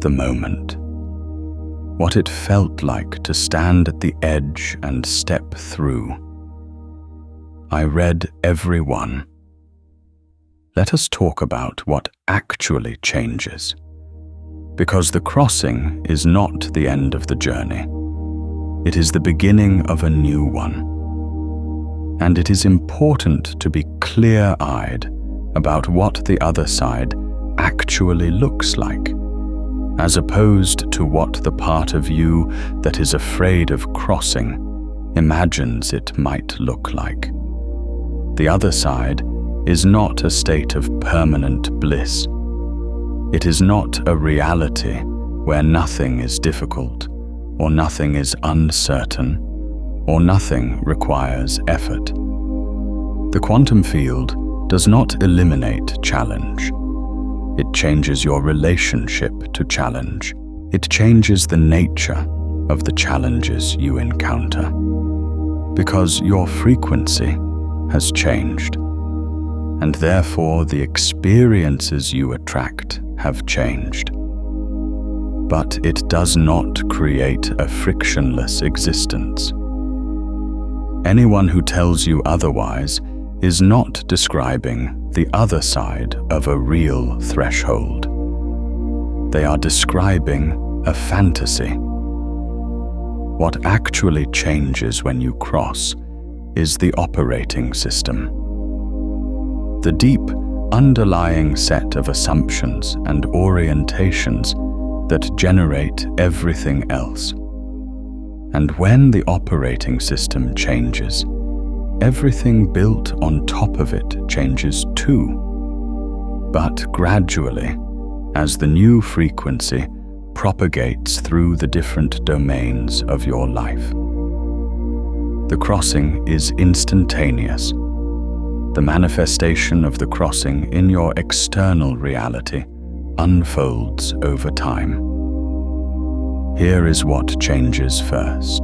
The moment. What it felt like to stand at the edge and step through. I read every one. Let us talk about what actually changes. Because the crossing is not the end of the journey. It is the beginning of a new one. And it is important to be clear-eyed about what the other side actually looks like, as opposed to what the part of you that is afraid of crossing imagines it might look like. The other side is not a state of permanent bliss. It is not a reality where nothing is difficult, or nothing is uncertain, or nothing requires effort. The quantum field does not eliminate challenge. It changes your relationship to challenge. It changes the nature of the challenges you encounter. Because your frequency has changed, and therefore the experiences you attract have changed. But it does not create a frictionless existence. Anyone who tells you otherwise is not describing the other side of a real threshold. They are describing a fantasy. What actually changes when you cross is the operating system. the deep, underlying set of assumptions and orientations that generate everything else. And when the operating system changes, everything built on top of it changes too. But gradually, as the new frequency propagates through the different domains of your life. The crossing is instantaneous. The manifestation of the crossing in your external reality unfolds over time. Here is what changes first.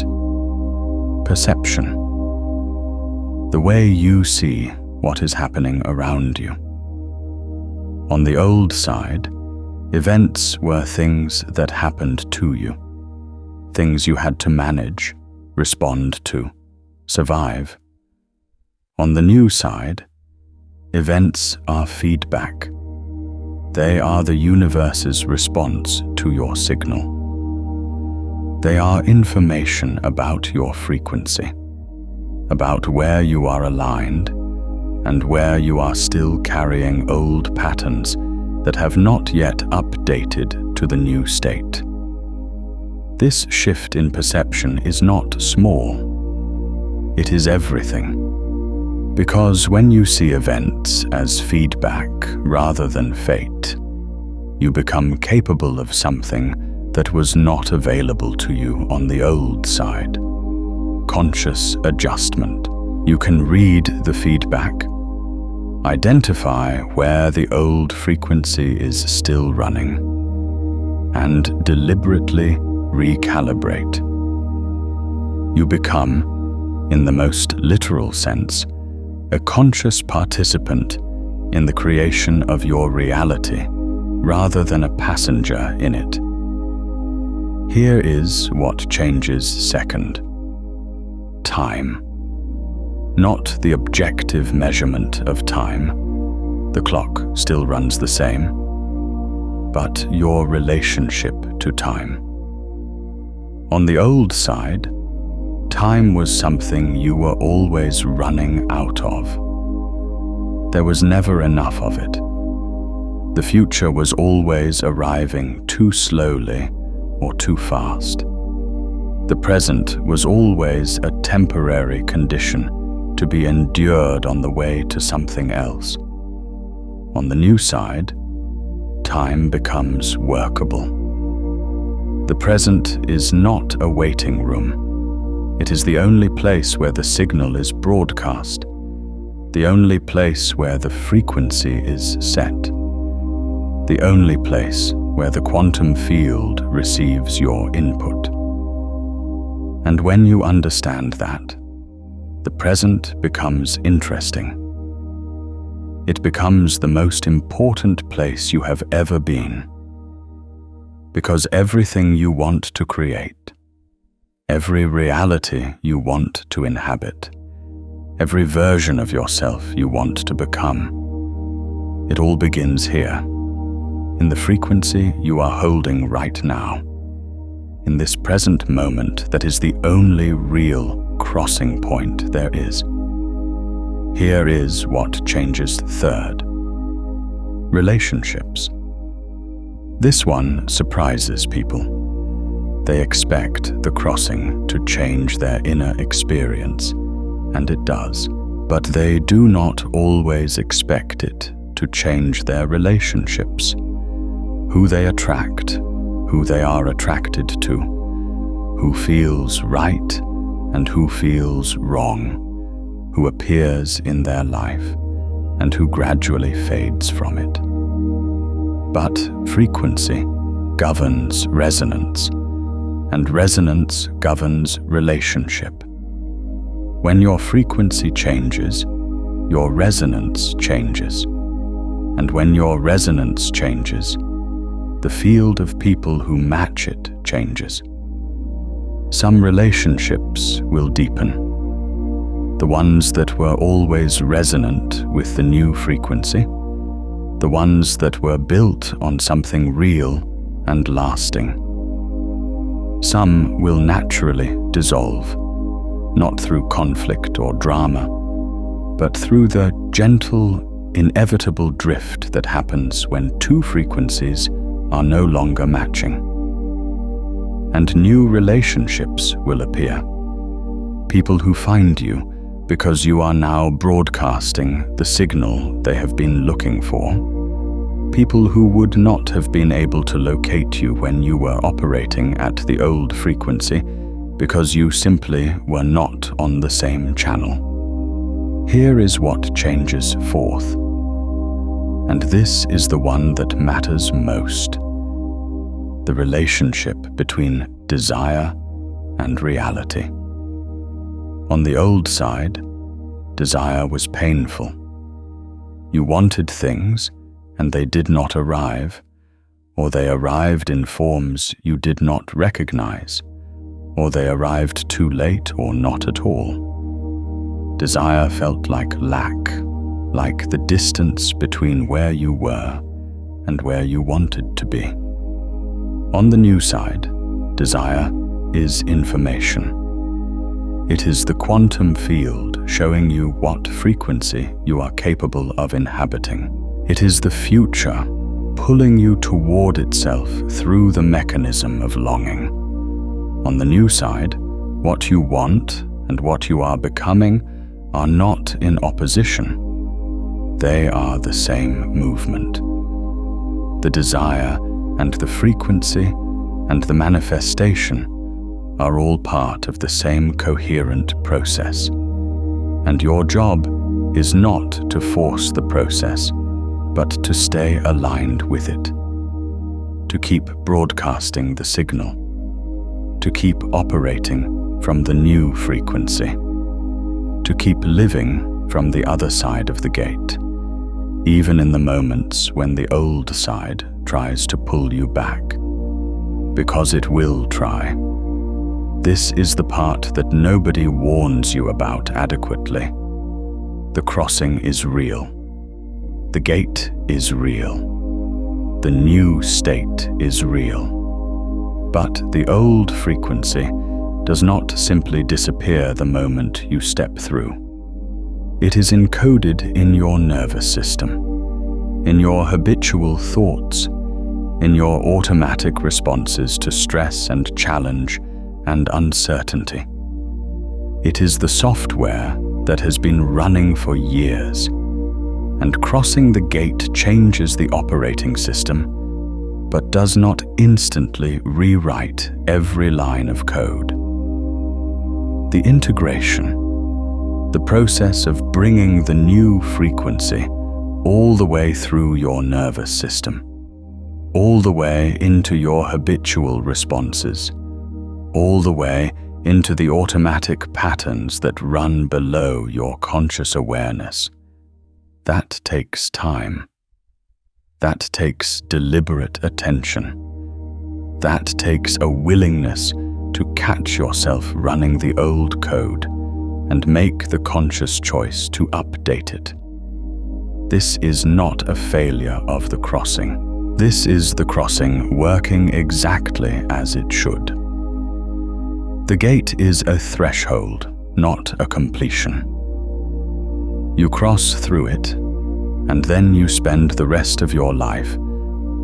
Perception. The way you see what is happening around you. On the old side, events were things that happened to you, things you had to manage, respond to, survive. On the new side, events are feedback. They are the universe's response to your signal. They are information about your frequency, about where you are aligned and where you are still carrying old patterns that have not yet updated to the new state. This shift in perception is not small. It is everything. Because when you see events as feedback rather than fate, you become capable of something that was not available to you on the old side. Conscious adjustment. You can read the feedback, identify where the old frequency is still running, and deliberately recalibrate. You become, in the most literal sense, a conscious participant in the creation of your reality rather than a passenger in it. Here is what changes second. Time. Not the objective measurement of time, the clock still runs the same, but your relationship to time. On the old side, time was something you were always running out of. There was never enough of it. The future was always arriving too slowly or too fast. The present was always a temporary condition to be endured on the way to something else. On the new side, time becomes workable. The present is not a waiting room. It is the only place where the signal is broadcast, the only place where the frequency is set, the only place where the quantum field receives your input. And when you understand that, the present becomes interesting. It becomes the most important place you have ever been. Because everything you want to create, every reality you want to inhabit, every version of yourself you want to become, it all begins here, in the frequency you are holding right now, in this present moment that is the only real crossing point there is. Here is what changes third. Relationships. This one surprises people. They expect the crossing to change their inner experience, and it does. But they do not always expect it to change their relationships. Who they attract, who they are attracted to, who feels right and who feels wrong, who appears in their life and who gradually fades from it. But frequency governs resonance, and resonance governs relationship. When your frequency changes, your resonance changes. And when your resonance changes, the field of people who match it changes. Some relationships will deepen. The ones that were always resonant with the new frequency, the ones that were built on something real and lasting. Some will naturally dissolve, not through conflict or drama, but through the gentle inevitable drift that happens when two frequencies are no longer matching. And new relationships will appear. People who find you because you are now broadcasting the signal they have been looking for. People who would not have been able to locate you when you were operating at the old frequency because you simply were not on the same channel. Here is what changes forth. And this is the one that matters most. The relationship between desire and reality. On the old side, desire was painful. You wanted things, and they did not arrive, or they arrived in forms you did not recognize, or they arrived too late or not at all. Desire felt like lack, like the distance between where you were and where you wanted to be. On the new side, desire is information. It is the quantum field showing you what frequency you are capable of inhabiting. It is the future pulling you toward itself through the mechanism of longing. On the new side, what you want and what you are becoming are not in opposition. They are the same movement. The desire and the frequency and the manifestation are all part of the same coherent process. And your job is not to force the process, but to stay aligned with it, to keep broadcasting the signal, to keep operating from the new frequency, to keep living from the other side of the gate, even in the moments when the old side tries to pull you back, because it will try. This is the part that nobody warns you about adequately. The crossing is real. The gate is real. The new state is real. But the old frequency does not simply disappear the moment you step through. It is encoded in your nervous system, in your habitual thoughts, in your automatic responses to stress and challenge and uncertainty. It is the software that has been running for years, and crossing the gate changes the operating system, but does not instantly rewrite every line of code. The integration, the process of bringing the new frequency all the way through your nervous system, all the way into your habitual responses, all the way into the automatic patterns that run below your conscious awareness. That takes time. That takes deliberate attention. That takes a willingness to catch yourself running the old code and make the conscious choice to update it. This is not a failure of the crossing. This is the crossing working exactly as it should. The gate is a threshold, not a completion. You cross through it, and then you spend the rest of your life,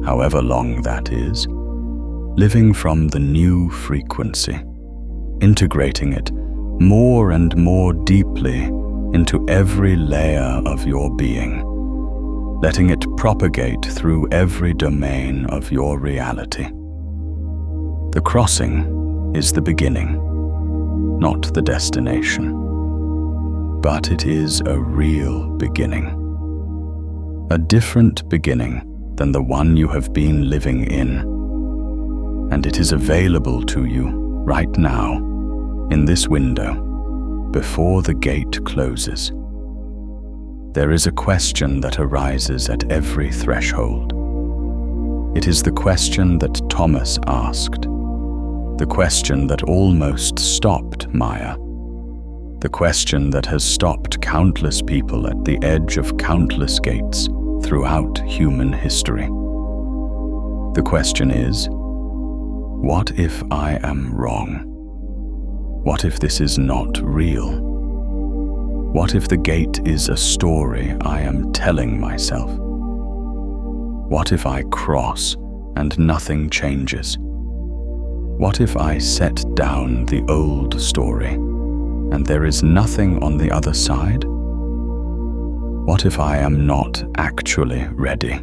however long that is, living from the new frequency, integrating it more and more deeply into every layer of your being, letting it propagate through every domain of your reality. The crossing is the beginning, not the destination, but it is a real beginning. A different beginning than the one you have been living in. And it is available to you right now, in this window, before the gate closes. There is a question that arises at every threshold. It is the question that Thomas asked, the question that almost stopped Maya, the question that has stopped countless people at the edge of countless gates throughout human history. The question is, what if I am wrong? What if this is not real? What if the gate is a story I am telling myself? What if I cross and nothing changes? What if I set down the old story and there is nothing on the other side? What if I am not actually ready?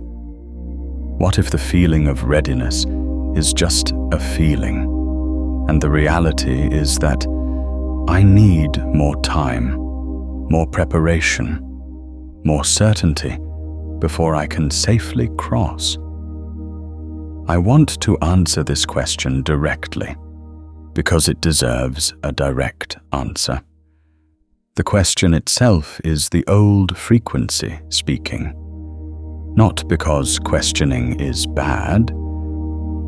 What if the feeling of readiness is just a feeling, and the reality is that I need more time, more preparation, more certainty before I can safely cross? I want to answer this question directly, because it deserves a direct answer. The question itself is the old frequency speaking. Not because questioning is bad.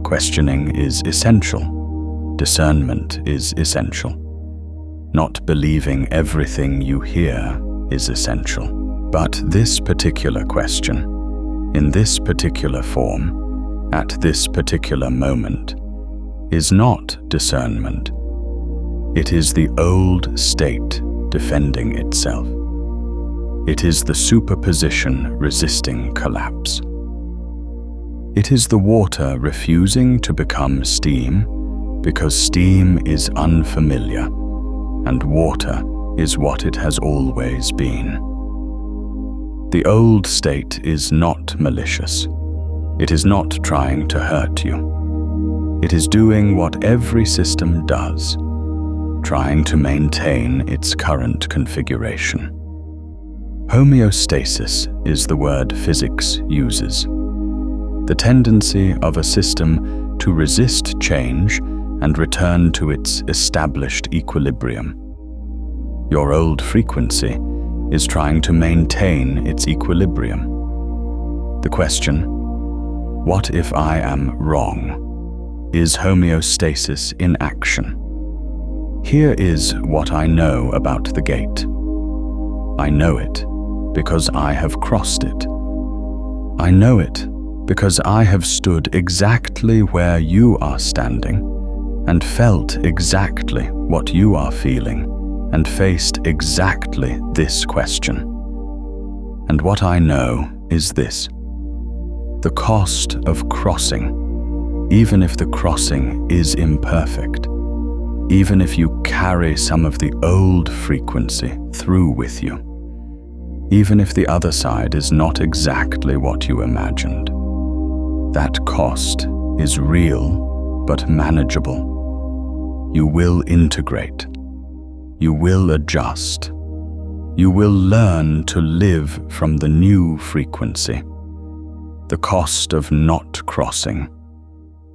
Questioning is essential. Discernment is essential. Not believing everything you hear is essential. But this particular question, in this particular form, at this particular moment, is not discernment. It is the old state defending itself. It is the superposition resisting collapse. It is the water refusing to become steam because steam is unfamiliar and water is what it has always been. The old state is not malicious. It is not trying to hurt you. It is doing what every system does, trying to maintain its current configuration. Homeostasis is the word physics uses. The tendency of a system to resist change and return to its established equilibrium. Your old frequency is trying to maintain its equilibrium. The question, what if I am wrong, is homeostasis in action. Here is what I know about the gate. I know it because I have crossed it. I know it because I have stood exactly where you are standing and felt exactly what you are feeling and faced exactly this question. And what I know is this: the cost of crossing, even if the crossing is imperfect, even if you carry some of the old frequency through with you, even if the other side is not exactly what you imagined. That cost is real but manageable. You will integrate. You will adjust. You will learn to live from the new frequency. The cost of not crossing,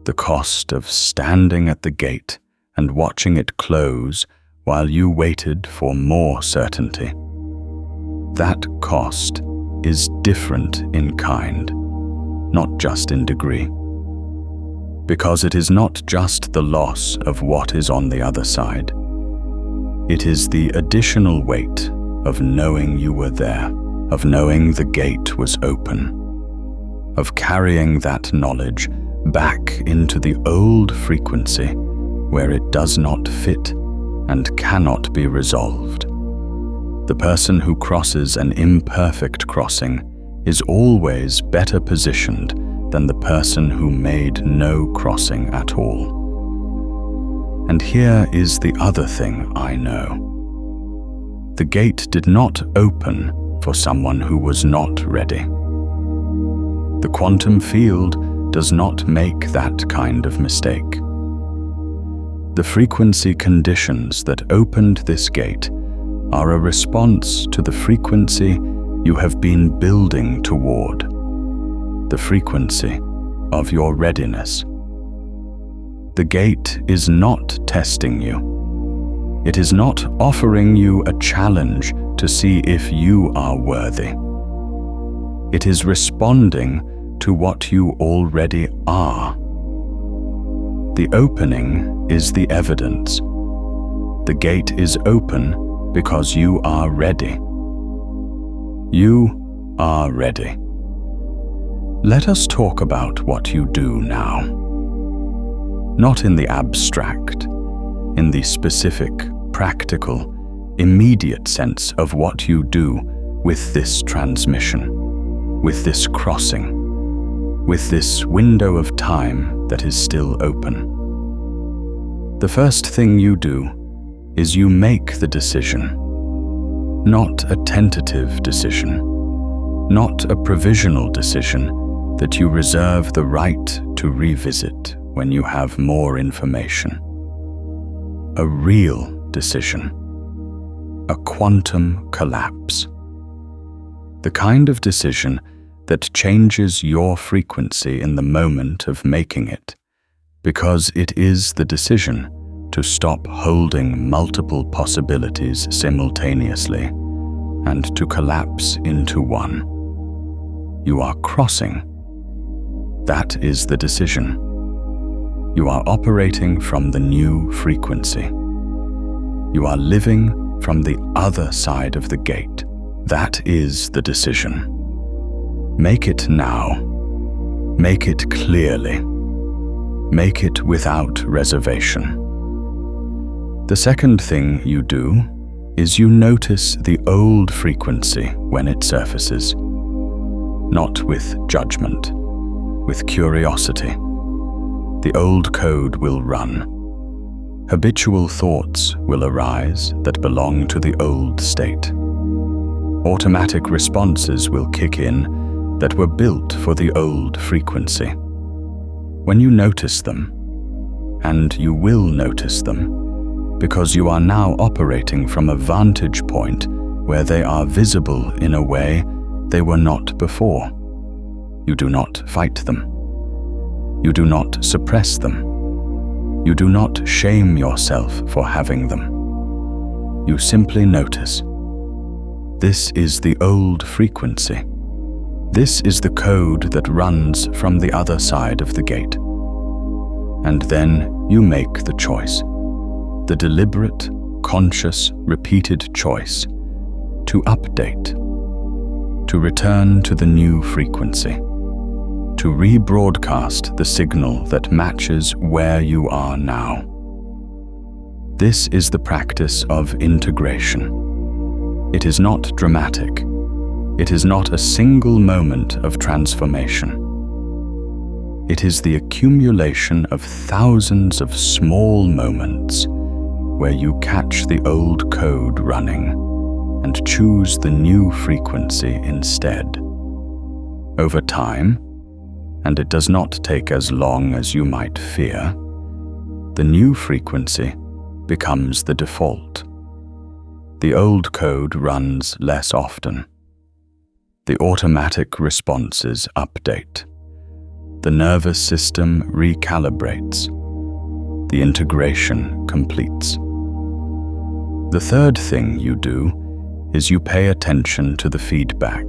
the cost of standing at the gate and watching it close while you waited for more certainty. That cost is different in kind, not just in degree. Because it is not just the loss of what is on the other side. It is the additional weight of knowing you were there, of knowing the gate was open, of carrying that knowledge back into the old frequency where it does not fit and cannot be resolved. The person who crosses an imperfect crossing is always better positioned than the person who made no crossing at all. And here is the other thing I know. The gate did not open for someone who was not ready. The quantum field does not make that kind of mistake. The frequency conditions that opened this gate are a response to the frequency you have been building toward, the frequency of your readiness. The gate is not testing you. It is not offering you a challenge to see if you are worthy. It is responding to what you already are. The opening is the evidence. The gate is open because you are ready. You are ready. Let us talk about what you do now. Not in the abstract, in the specific, practical, immediate sense of what you do with this transmission, with this crossing, with this window of time that is still open. The first thing you do is you make the decision, not a tentative decision, not a provisional decision that you reserve the right to revisit when you have more information. A real decision, a quantum collapse. The kind of decision that changes your frequency in the moment of making it, because it is the decision to stop holding multiple possibilities simultaneously and to collapse into one. You are crossing. That is the decision. You are operating from the new frequency. You are living from the other side of the gate. That is the decision. Make it now. Make it clearly. Make it without reservation. The second thing you do is you notice the old frequency when it surfaces. Not with judgment, with curiosity. The old code will run. Habitual thoughts will arise that belong to the old state. Automatic responses will kick in that were built for the old frequency. When you notice them, and you will notice them, because you are now operating from a vantage point where they are visible in a way they were not before. You do not fight them. You do not suppress them. You do not shame yourself for having them. You simply notice. This is the old frequency. This is the code that runs from the other side of the gate. And then you make the choice, the deliberate, conscious, repeated choice to update, to return to the new frequency, to rebroadcast the signal that matches where you are now. This is the practice of integration. It is not dramatic. It is not a single moment of transformation. It is the accumulation of thousands of small moments where you catch the old code running and choose the new frequency instead. Over time, and it does not take as long as you might fear, the new frequency becomes the default. The old code runs less often. The automatic responses update. The nervous system recalibrates. The integration completes. The third thing you do is you pay attention to the feedback.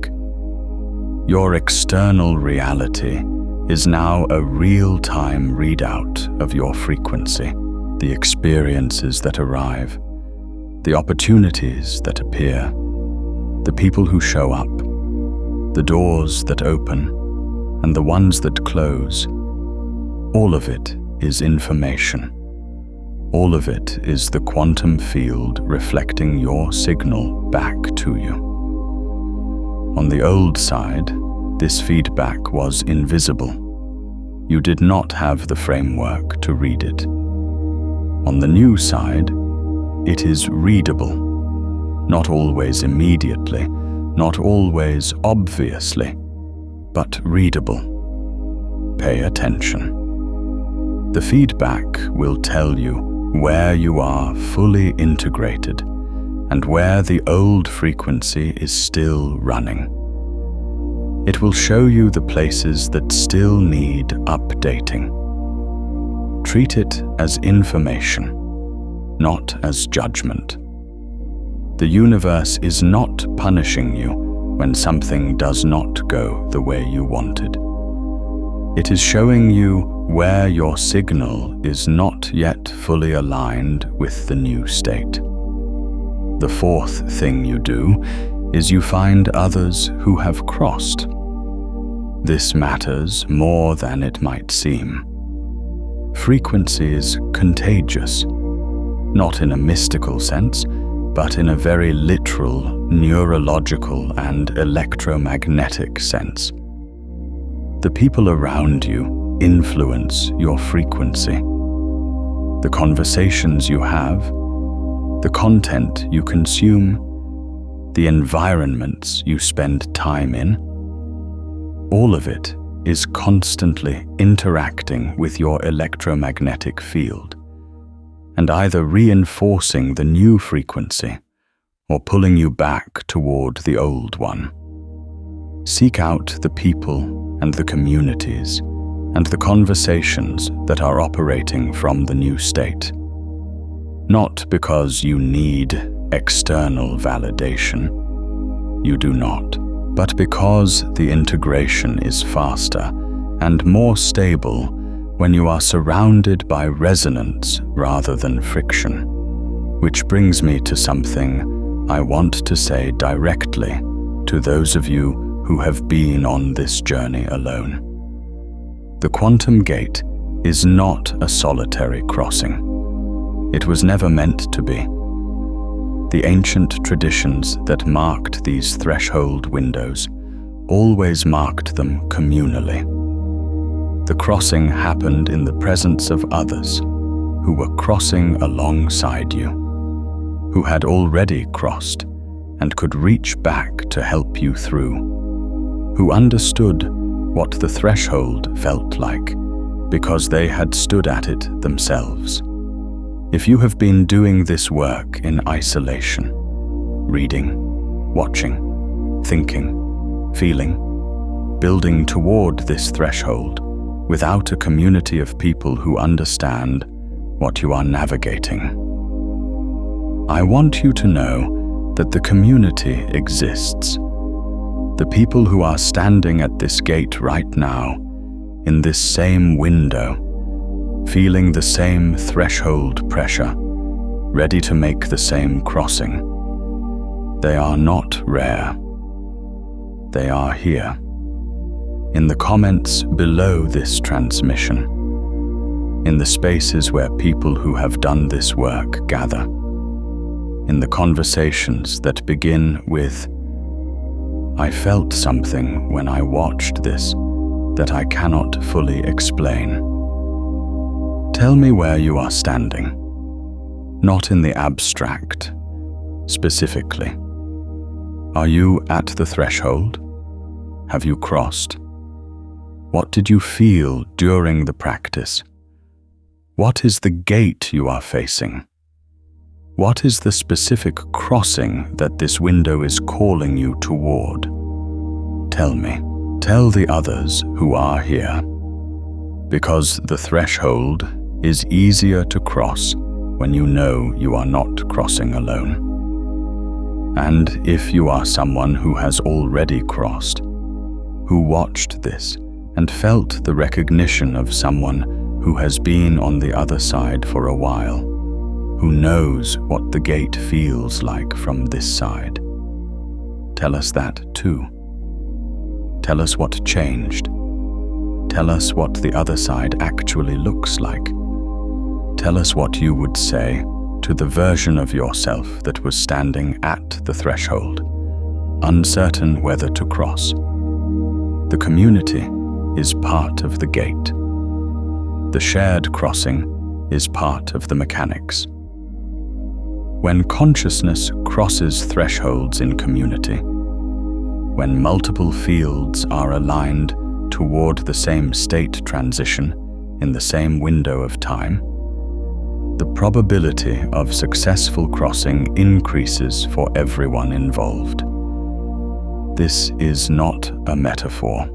Your external reality is now a real-time readout of your frequency, the experiences that arrive, the opportunities that appear, the people who show up, the doors that open, and the ones that close. All of it is information. All of it is the quantum field reflecting your signal back to you. On the old side, this feedback was invisible. You did not have the framework to read it. On the new side, it is readable. Not always immediately, not always obviously, but readable. Pay attention. The feedback will tell you where you are fully integrated and where the old frequency is still running. It will show you the places that still need updating. Treat it as information, not as judgment. The universe is not punishing you when something does not go the way you wanted. It is showing you where your signal is not yet fully aligned with the new state. The fourth thing you do is you find others who have crossed. This matters more than it might seem. Frequency is contagious, not in a mystical sense, but in a very literal, neurological and electromagnetic sense. The people around you influence your frequency. The conversations you have, the content you consume, the environments you spend time in, all of it is constantly interacting with your electromagnetic field and either reinforcing the new frequency or pulling you back toward the old one. Seek out the people and the communities and the conversations that are operating from the new state. Not because you need external validation. You do not. But because the integration is faster and more stable when you are surrounded by resonance rather than friction. Which brings me to something I want to say directly to those of you who have been on this journey alone. The quantum gate is not a solitary crossing. It was never meant to be. The ancient traditions that marked these threshold windows always marked them communally. The crossing happened in the presence of others who were crossing alongside you, who had already crossed and could reach back to help you through, who understood what the threshold felt like because they had stood at it themselves. If you have been doing this work in isolation, reading, watching, thinking, feeling, building toward this threshold without a community of people who understand what you are navigating, I want you to know that the community exists. The people who are standing at this gate right now, in this same window, feeling the same threshold pressure, ready to make the same crossing. They are not rare. They are here. In the comments below this transmission, in the spaces where people who have done this work gather, in the conversations that begin with, "I felt something when I watched this that I cannot fully explain." Tell me where you are standing, not in the abstract, specifically. Are you at the threshold? Have you crossed? What did you feel during the practice? What is the gate you are facing? What is the specific crossing that this window is calling you toward? Tell me. Tell the others who are here. Because the threshold is easier to cross when you know you are not crossing alone. And if you are someone who has already crossed, who watched this and felt the recognition of someone who has been on the other side for a while, who knows what the gate feels like from this side, tell us that too. Tell us what changed. Tell us what the other side actually looks like. Tell us what you would say to the version of yourself that was standing at the threshold, uncertain whether to cross. The community is part of the gate. The shared crossing is part of the mechanics. When consciousness crosses thresholds in community, when multiple fields are aligned toward the same state transition in the same window of time, the probability of successful crossing increases for everyone involved. This is not a metaphor.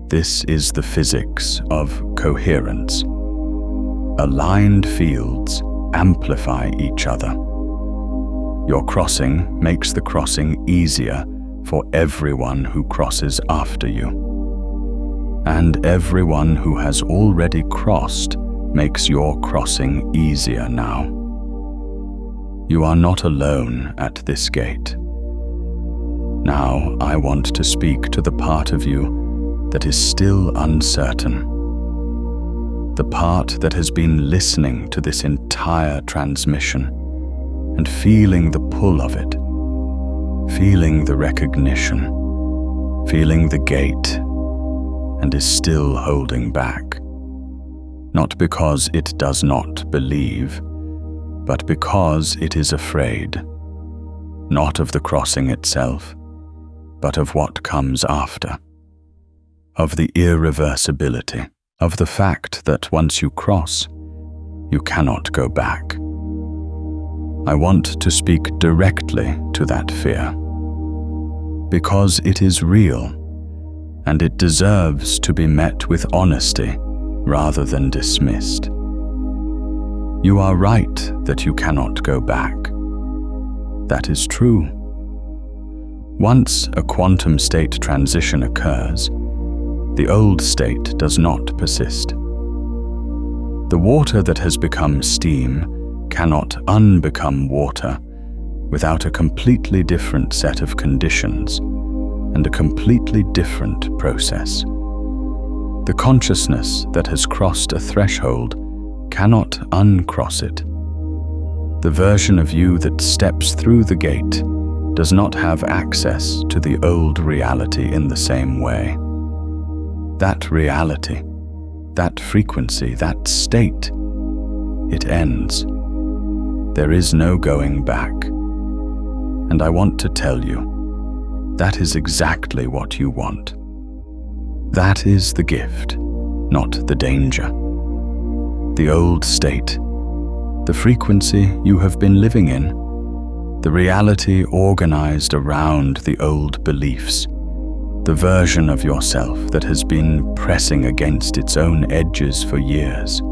This is the physics of coherence. Aligned fields amplify each other. Your crossing makes the crossing easier for everyone who crosses after you. And everyone who has already crossed makes your crossing easier now. You are not alone at this gate. Now I want to speak to the part of you that is still uncertain. The part that has been listening to this entire transmission and feeling the pull of it, feeling the recognition, feeling the gate, and is still holding back. Not because it does not believe, but because it is afraid, not of the crossing itself, but of what comes after, of the irreversibility, of the fact that once you cross, you cannot go back. I want to speak directly to that fear, because it is real, and it deserves to be met with honesty rather than dismissed. You are right that you cannot go back. That is true. Once a quantum state transition occurs, the old state does not persist. The water that has become steam cannot unbecome water without a completely different set of conditions and a completely different process. The consciousness that has crossed a threshold cannot uncross it. The version of you that steps through the gate does not have access to the old reality in the same way. That reality, that frequency, that state, it ends. There is no going back. And I want to tell you, that is exactly what you want. That is the gift, not the danger. The old state, the frequency you have been living in, the reality organized around the old beliefs, the version of yourself that has been pressing against its own edges for years.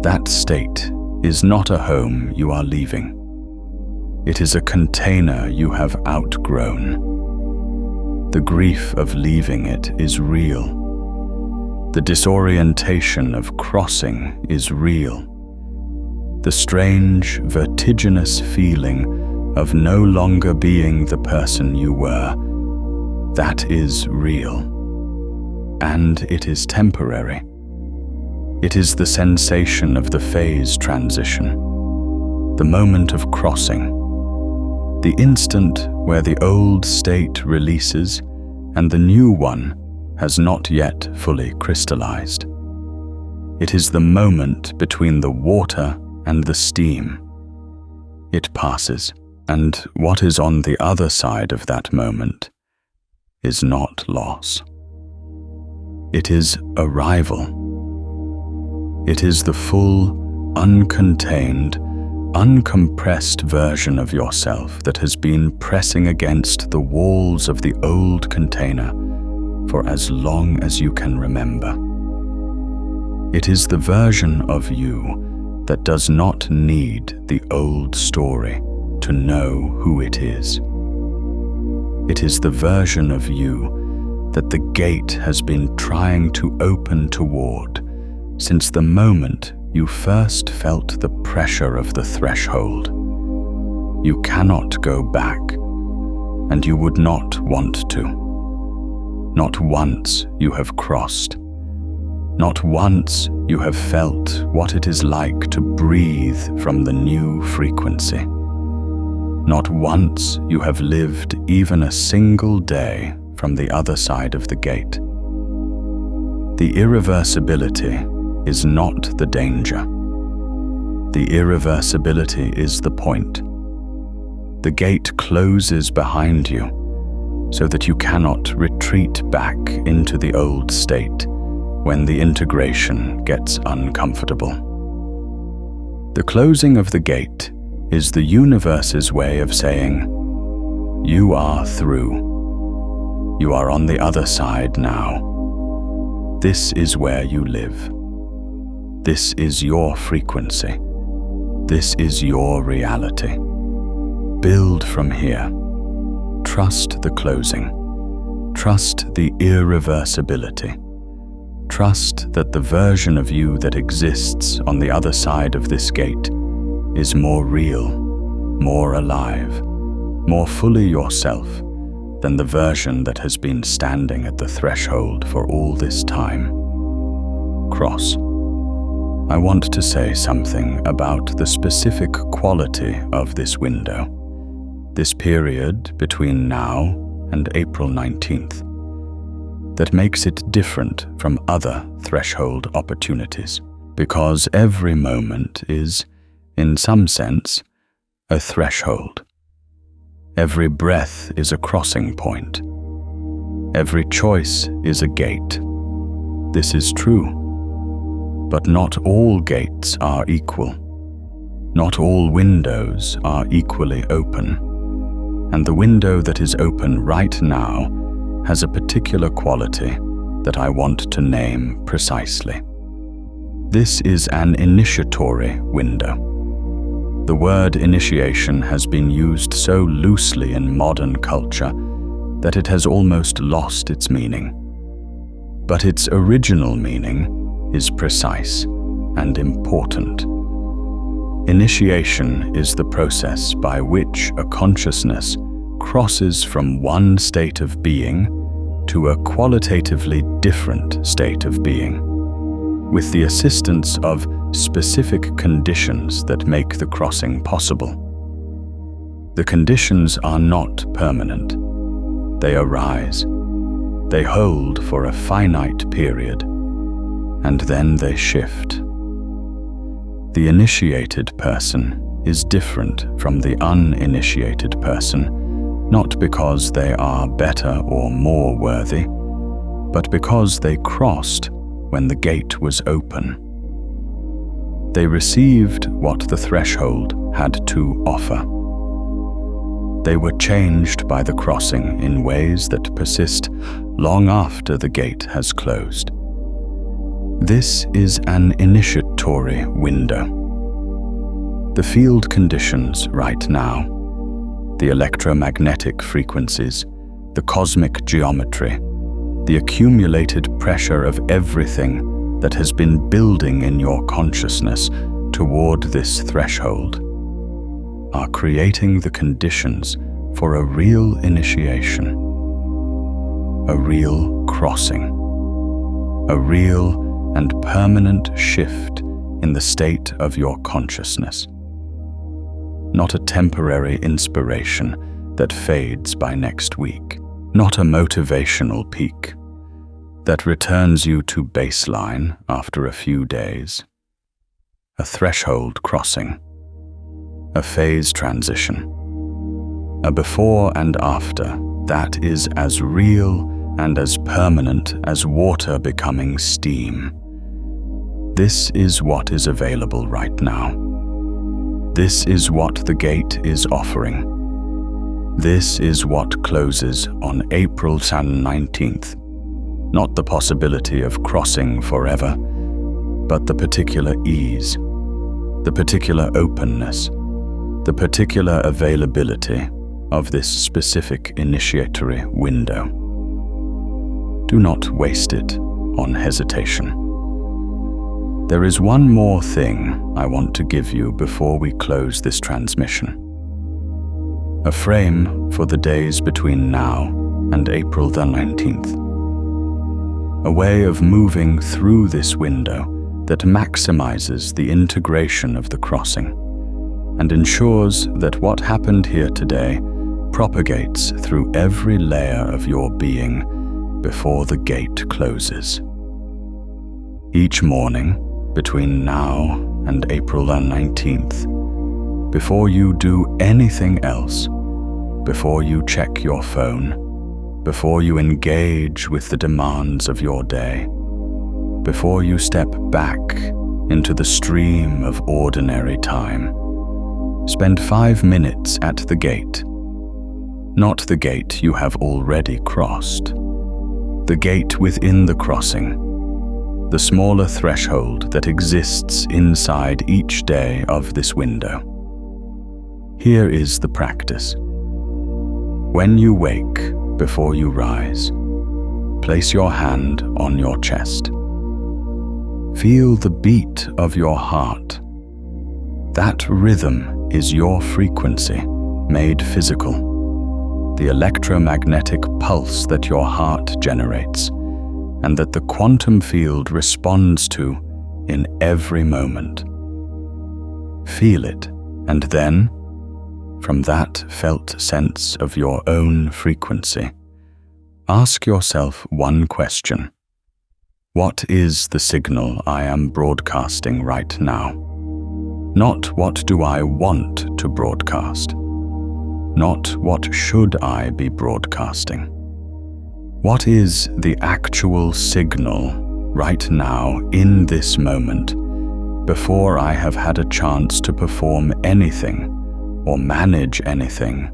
That state is not a home you are leaving. It is a container you have outgrown. The grief of leaving it is real. The disorientation of crossing is real. The strange, vertiginous feeling of no longer being the person you were, that is real. And it is temporary. It is the sensation of the phase transition, the moment of crossing, the instant where the old state releases and the new one has not yet fully crystallized. It is the moment between the water and the steam. It passes, and what is on the other side of that moment is not loss. It is arrival. It is the full, uncontained, uncompressed version of yourself that has been pressing against the walls of the old container for as long as you can remember. It is the version of you that does not need the old story to know who it is. It is the version of you that the gate has been trying to open toward since the moment you first felt the pressure of the threshold. You cannot go back, and you would not want to. Not once you have crossed. Not once you have felt what it is like to breathe from the new frequency. Not once you have lived even a single day from the other side of the gate. The irreversibility is not the danger. The irreversibility is the point. The gate closes behind you so that you cannot retreat back into the old state when the integration gets uncomfortable. The closing of the gate is the universe's way of saying, you are through. You are on the other side now. This is where you live. This is your frequency. This is your reality. Build from here. Trust the closing. Trust the irreversibility. Trust that the version of you that exists on the other side of this gate is more real, more alive, more fully yourself than the version that has been standing at the threshold for all this time. Cross. I want to say something about the specific quality of this window, this period between now and April 19th, that makes it different from other threshold opportunities, because every moment is, in some sense, a threshold. Every breath is a crossing point. Every choice is a gate. This is true. But not all gates are equal. Not all windows are equally open. And the window that is open right now has a particular quality that I want to name precisely. This is an initiatory window. The word initiation has been used so loosely in modern culture that it has almost lost its meaning. But its original meaning is precise and important. Initiation is the process by which a consciousness crosses from one state of being to a qualitatively different state of being, with the assistance of specific conditions that make the crossing possible. The conditions are not permanent. They arise. They hold for a finite period, and then they shift. The initiated person is different from the uninitiated person, not because they are better or more worthy, but because they crossed when the gate was open. They received what the threshold had to offer. They were changed by the crossing in ways that persist long after the gate has closed. This is an initiatory window. The field conditions right now, the electromagnetic frequencies, the cosmic geometry, the accumulated pressure of everything that has been building in your consciousness toward this threshold, are creating the conditions for a real initiation, a real crossing, a real and permanent shift in the state of your consciousness. Not a temporary inspiration that fades by next week, not a motivational peak that returns you to baseline after a few days. A threshold crossing, a phase transition, a before and after that is as real and as permanent as water becoming steam. This is what is available right now. This is what the gate is offering. This is what closes on April 19th. Not the possibility of crossing forever, but the particular ease, the particular openness, the particular availability of this specific initiatory window. Do not waste it on hesitation. There is one more thing I want to give you before we close this transmission. A frame for the days between now and April the 19th. A way of moving through this window that maximizes the integration of the crossing and ensures that what happened here today propagates through every layer of your being before the gate closes. Each morning, between now and April the 19th, before you do anything else, before you check your phone, before you engage with the demands of your day, before you step back into the stream of ordinary time, spend 5 minutes at the gate. Not the gate you have already crossed, the gate within the crossing, the smaller threshold that exists inside each day of this window. Here is the practice. When you wake before you rise, place your hand on your chest. Feel the beat of your heart. That rhythm is your frequency made physical, the electromagnetic pulse that your heart generates and that the quantum field responds to in every moment. Feel it, and then, from that felt sense of your own frequency, ask yourself one question. What is the signal I am broadcasting right now? Not what do I want to broadcast? Not what should I be broadcasting? What is the actual signal right now in this moment before I have had a chance to perform anything or manage anything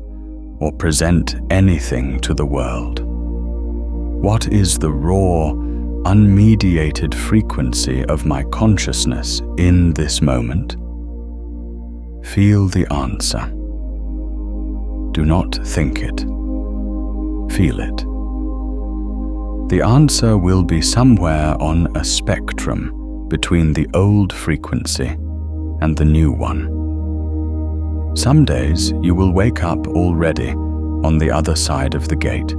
or present anything to the world? What is the raw, unmediated frequency of my consciousness in this moment? Feel the answer. Do not think it. Feel it. The answer will be somewhere on a spectrum between the old frequency and the new one. Some days you will wake up already on the other side of the gate,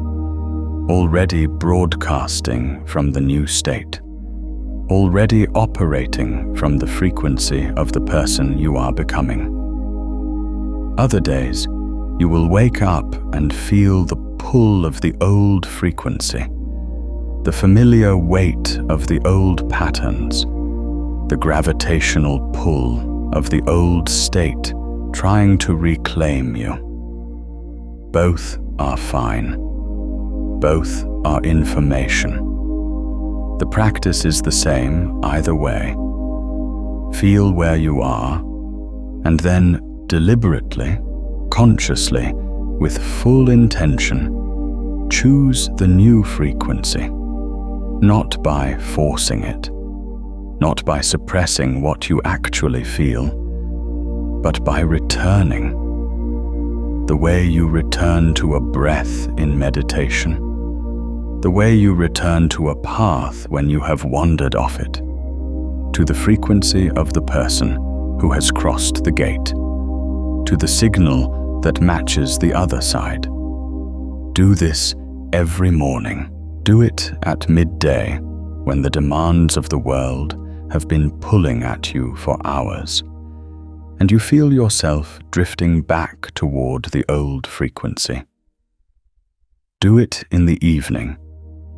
already broadcasting from the new state, already operating from the frequency of the person you are becoming. Other days, you will wake up and feel the pull of the old frequency, the familiar weight of the old patterns, the gravitational pull of the old state trying to reclaim you. Both are fine. Both are information. The practice is the same either way. Feel where you are, and then deliberately, consciously, with full intention, choose the new frequency, not by forcing it, not by suppressing what you actually feel, but by returning, the way you return to a breath in meditation, the way you return to a path when you have wandered off it, to the frequency of the person who has crossed the gate, to the signal that matches the other side. Do this every morning. Do it at midday, when the demands of the world have been pulling at you for hours, and you feel yourself drifting back toward the old frequency. Do it in the evening,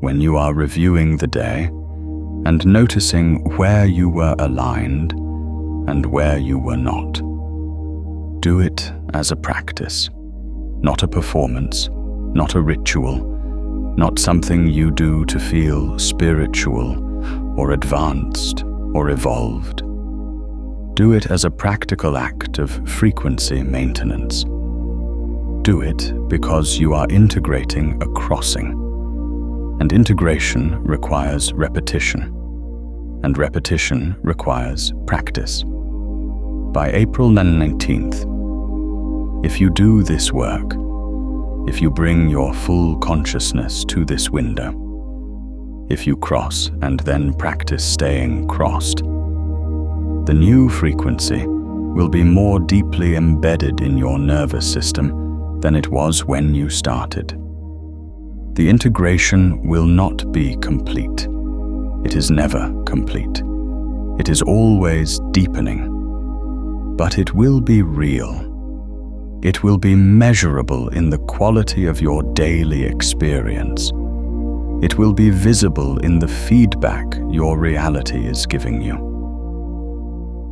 when you are reviewing the day and noticing where you were aligned and where you were not. Do it as a practice, not a performance, not a ritual, not something you do to feel spiritual or advanced or evolved. Do it as a practical act of frequency maintenance. Do it because you are integrating a crossing, and integration requires repetition, and repetition requires practice. By April 19th, if you do this work, if you bring your full consciousness to this window, if you cross and then practice staying crossed, the new frequency will be more deeply embedded in your nervous system than it was when you started. The integration will not be complete. It is never complete. It is always deepening. But it will be real. It will be measurable in the quality of your daily experience. It will be visible in the feedback your reality is giving you.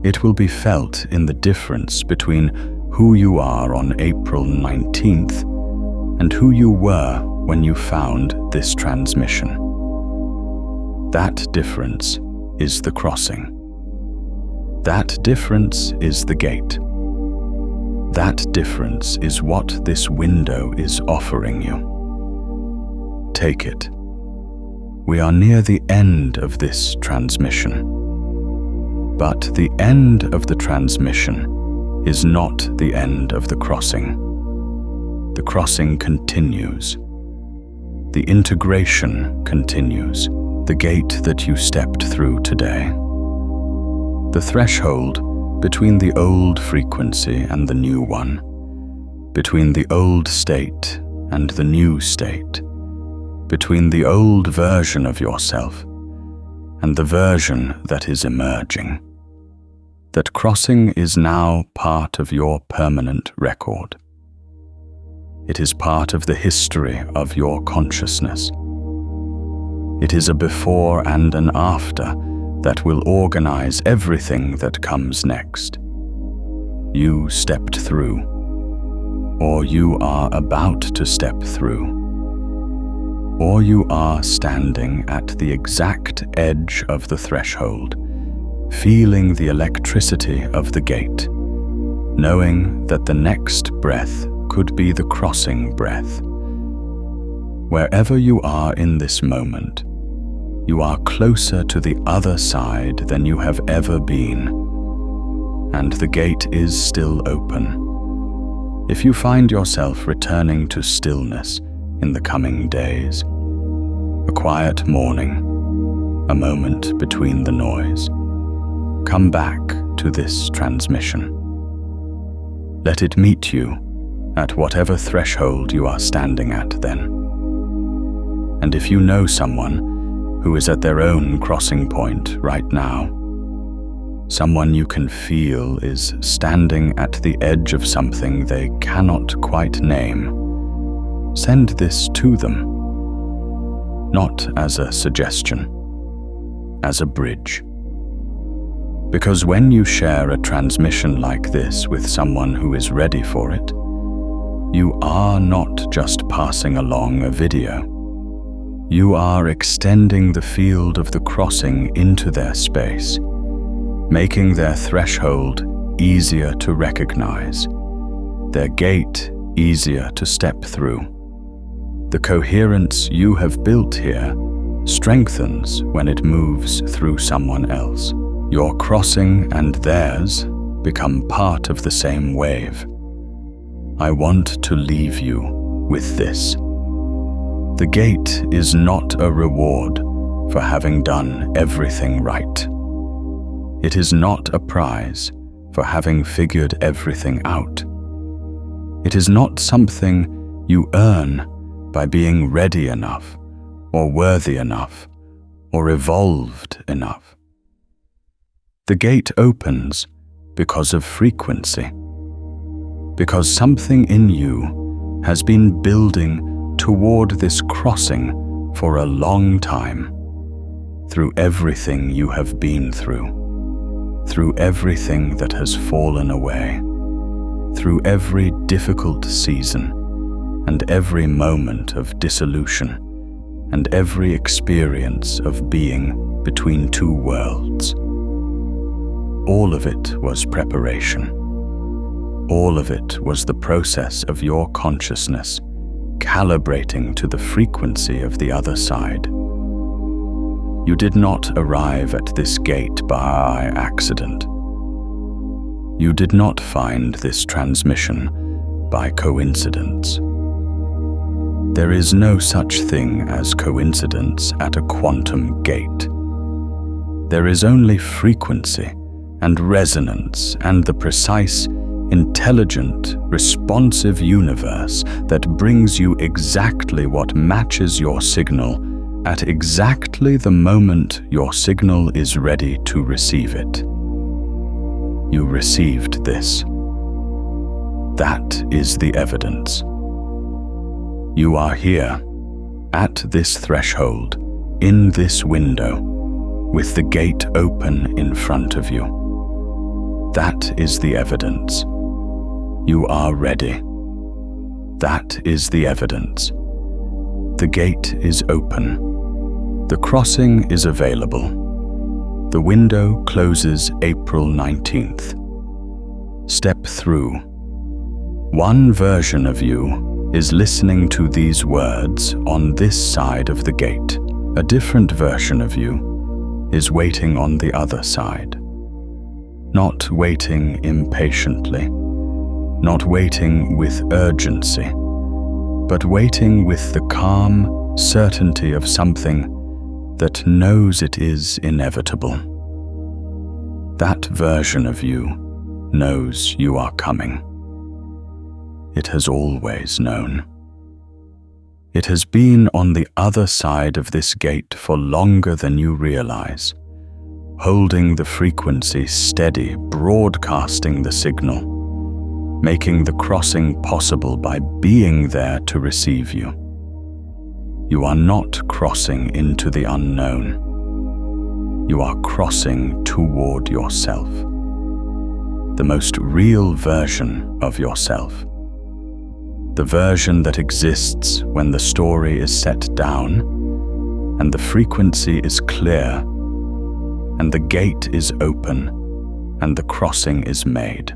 It will be felt in the difference between who you are on April 19th and who you were when you found this transmission. That difference is the crossing. That difference is the gate. That difference is what this window is offering you. Take it. We are near the end of this transmission. But the end of the transmission is not the end of the crossing. The crossing continues. The integration continues. The gate that you stepped through today. The threshold between the old frequency and the new one, between the old state and the new state, between the old version of yourself and the version that is emerging. That crossing is now part of your permanent record. It is part of the history of your consciousness. It is a before and an after that will organize everything that comes next. You stepped through, or you are about to step through, or you are standing at the exact edge of the threshold, feeling the electricity of the gate, knowing that the next breath could be the crossing breath. Wherever you are in this moment, you are closer to the other side than you have ever been, and the gate is still open. If you find yourself returning to stillness in the coming days, a quiet morning, a moment between the noise, come back to this transmission. Let it meet you at whatever threshold you are standing at then. And if you know someone who is at their own crossing point right now, someone you can feel is standing at the edge of something they cannot quite name, send this to them, not as a suggestion, as a bridge. Because when you share a transmission like this with someone who is ready for it, you are not just passing along a video. You are extending the field of the crossing into their space, making their threshold easier to recognize, their gate easier to step through. The coherence you have built here strengthens when it moves through someone else. Your crossing and theirs become part of the same wave. I want to leave you with this. The gate is not a reward for having done everything right. It is not a prize for having figured everything out. It is not something you earn by being ready enough, or worthy enough, or evolved enough. The gate opens because of frequency, because something in you has been building toward this crossing for a long time, through everything you have been through everything that has fallen away, through every difficult season, and every moment of dissolution, and every experience of being between two worlds. All of it was preparation. All of it was the process of your consciousness calibrating to the frequency of the other side. You did not arrive at this gate by accident. You did not find this transmission by coincidence. There is no such thing as coincidence at a quantum gate. There is only frequency and resonance and the precise, intelligent, responsive universe that brings you exactly what matches your signal at exactly the moment your signal is ready to receive it. You received this. That is the evidence. You are here, at this threshold, in this window, with the gate open in front of you. That is the evidence. You are ready. That is the evidence. The gate is open. The crossing is available. The window closes April 19th. Step through. One version of you is listening to these words on this side of the gate. A different version of you is waiting on the other side. Not waiting impatiently, not waiting with urgency, but waiting with the calm certainty of something that knows it is inevitable. That version of you knows you are coming. It has always known. It has been on the other side of this gate for longer than you realize, holding the frequency steady, broadcasting the signal, making the crossing possible by being there to receive you. You are not crossing into the unknown. You are crossing toward yourself, the most real version of yourself, the version that exists when the story is set down and the frequency is clear and the gate is open and the crossing is made.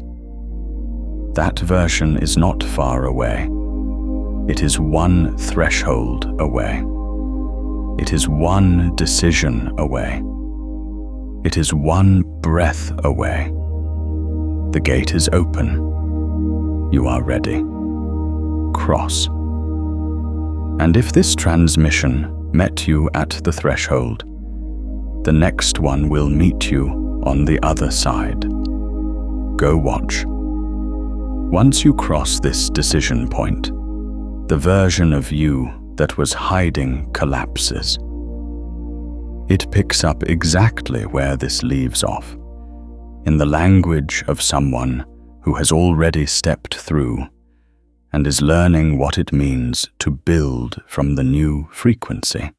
That version is not far away. It is one threshold away. It is one decision away. It is one breath away. The gate is open. You are ready. Cross. And if this transmission met you at the threshold, the next one will meet you on the other side. Go watch. Once you cross this decision point, the version of you that was hiding collapses. It picks up exactly where this leaves off, in the language of someone who has already stepped through and is learning what it means to build from the new frequency.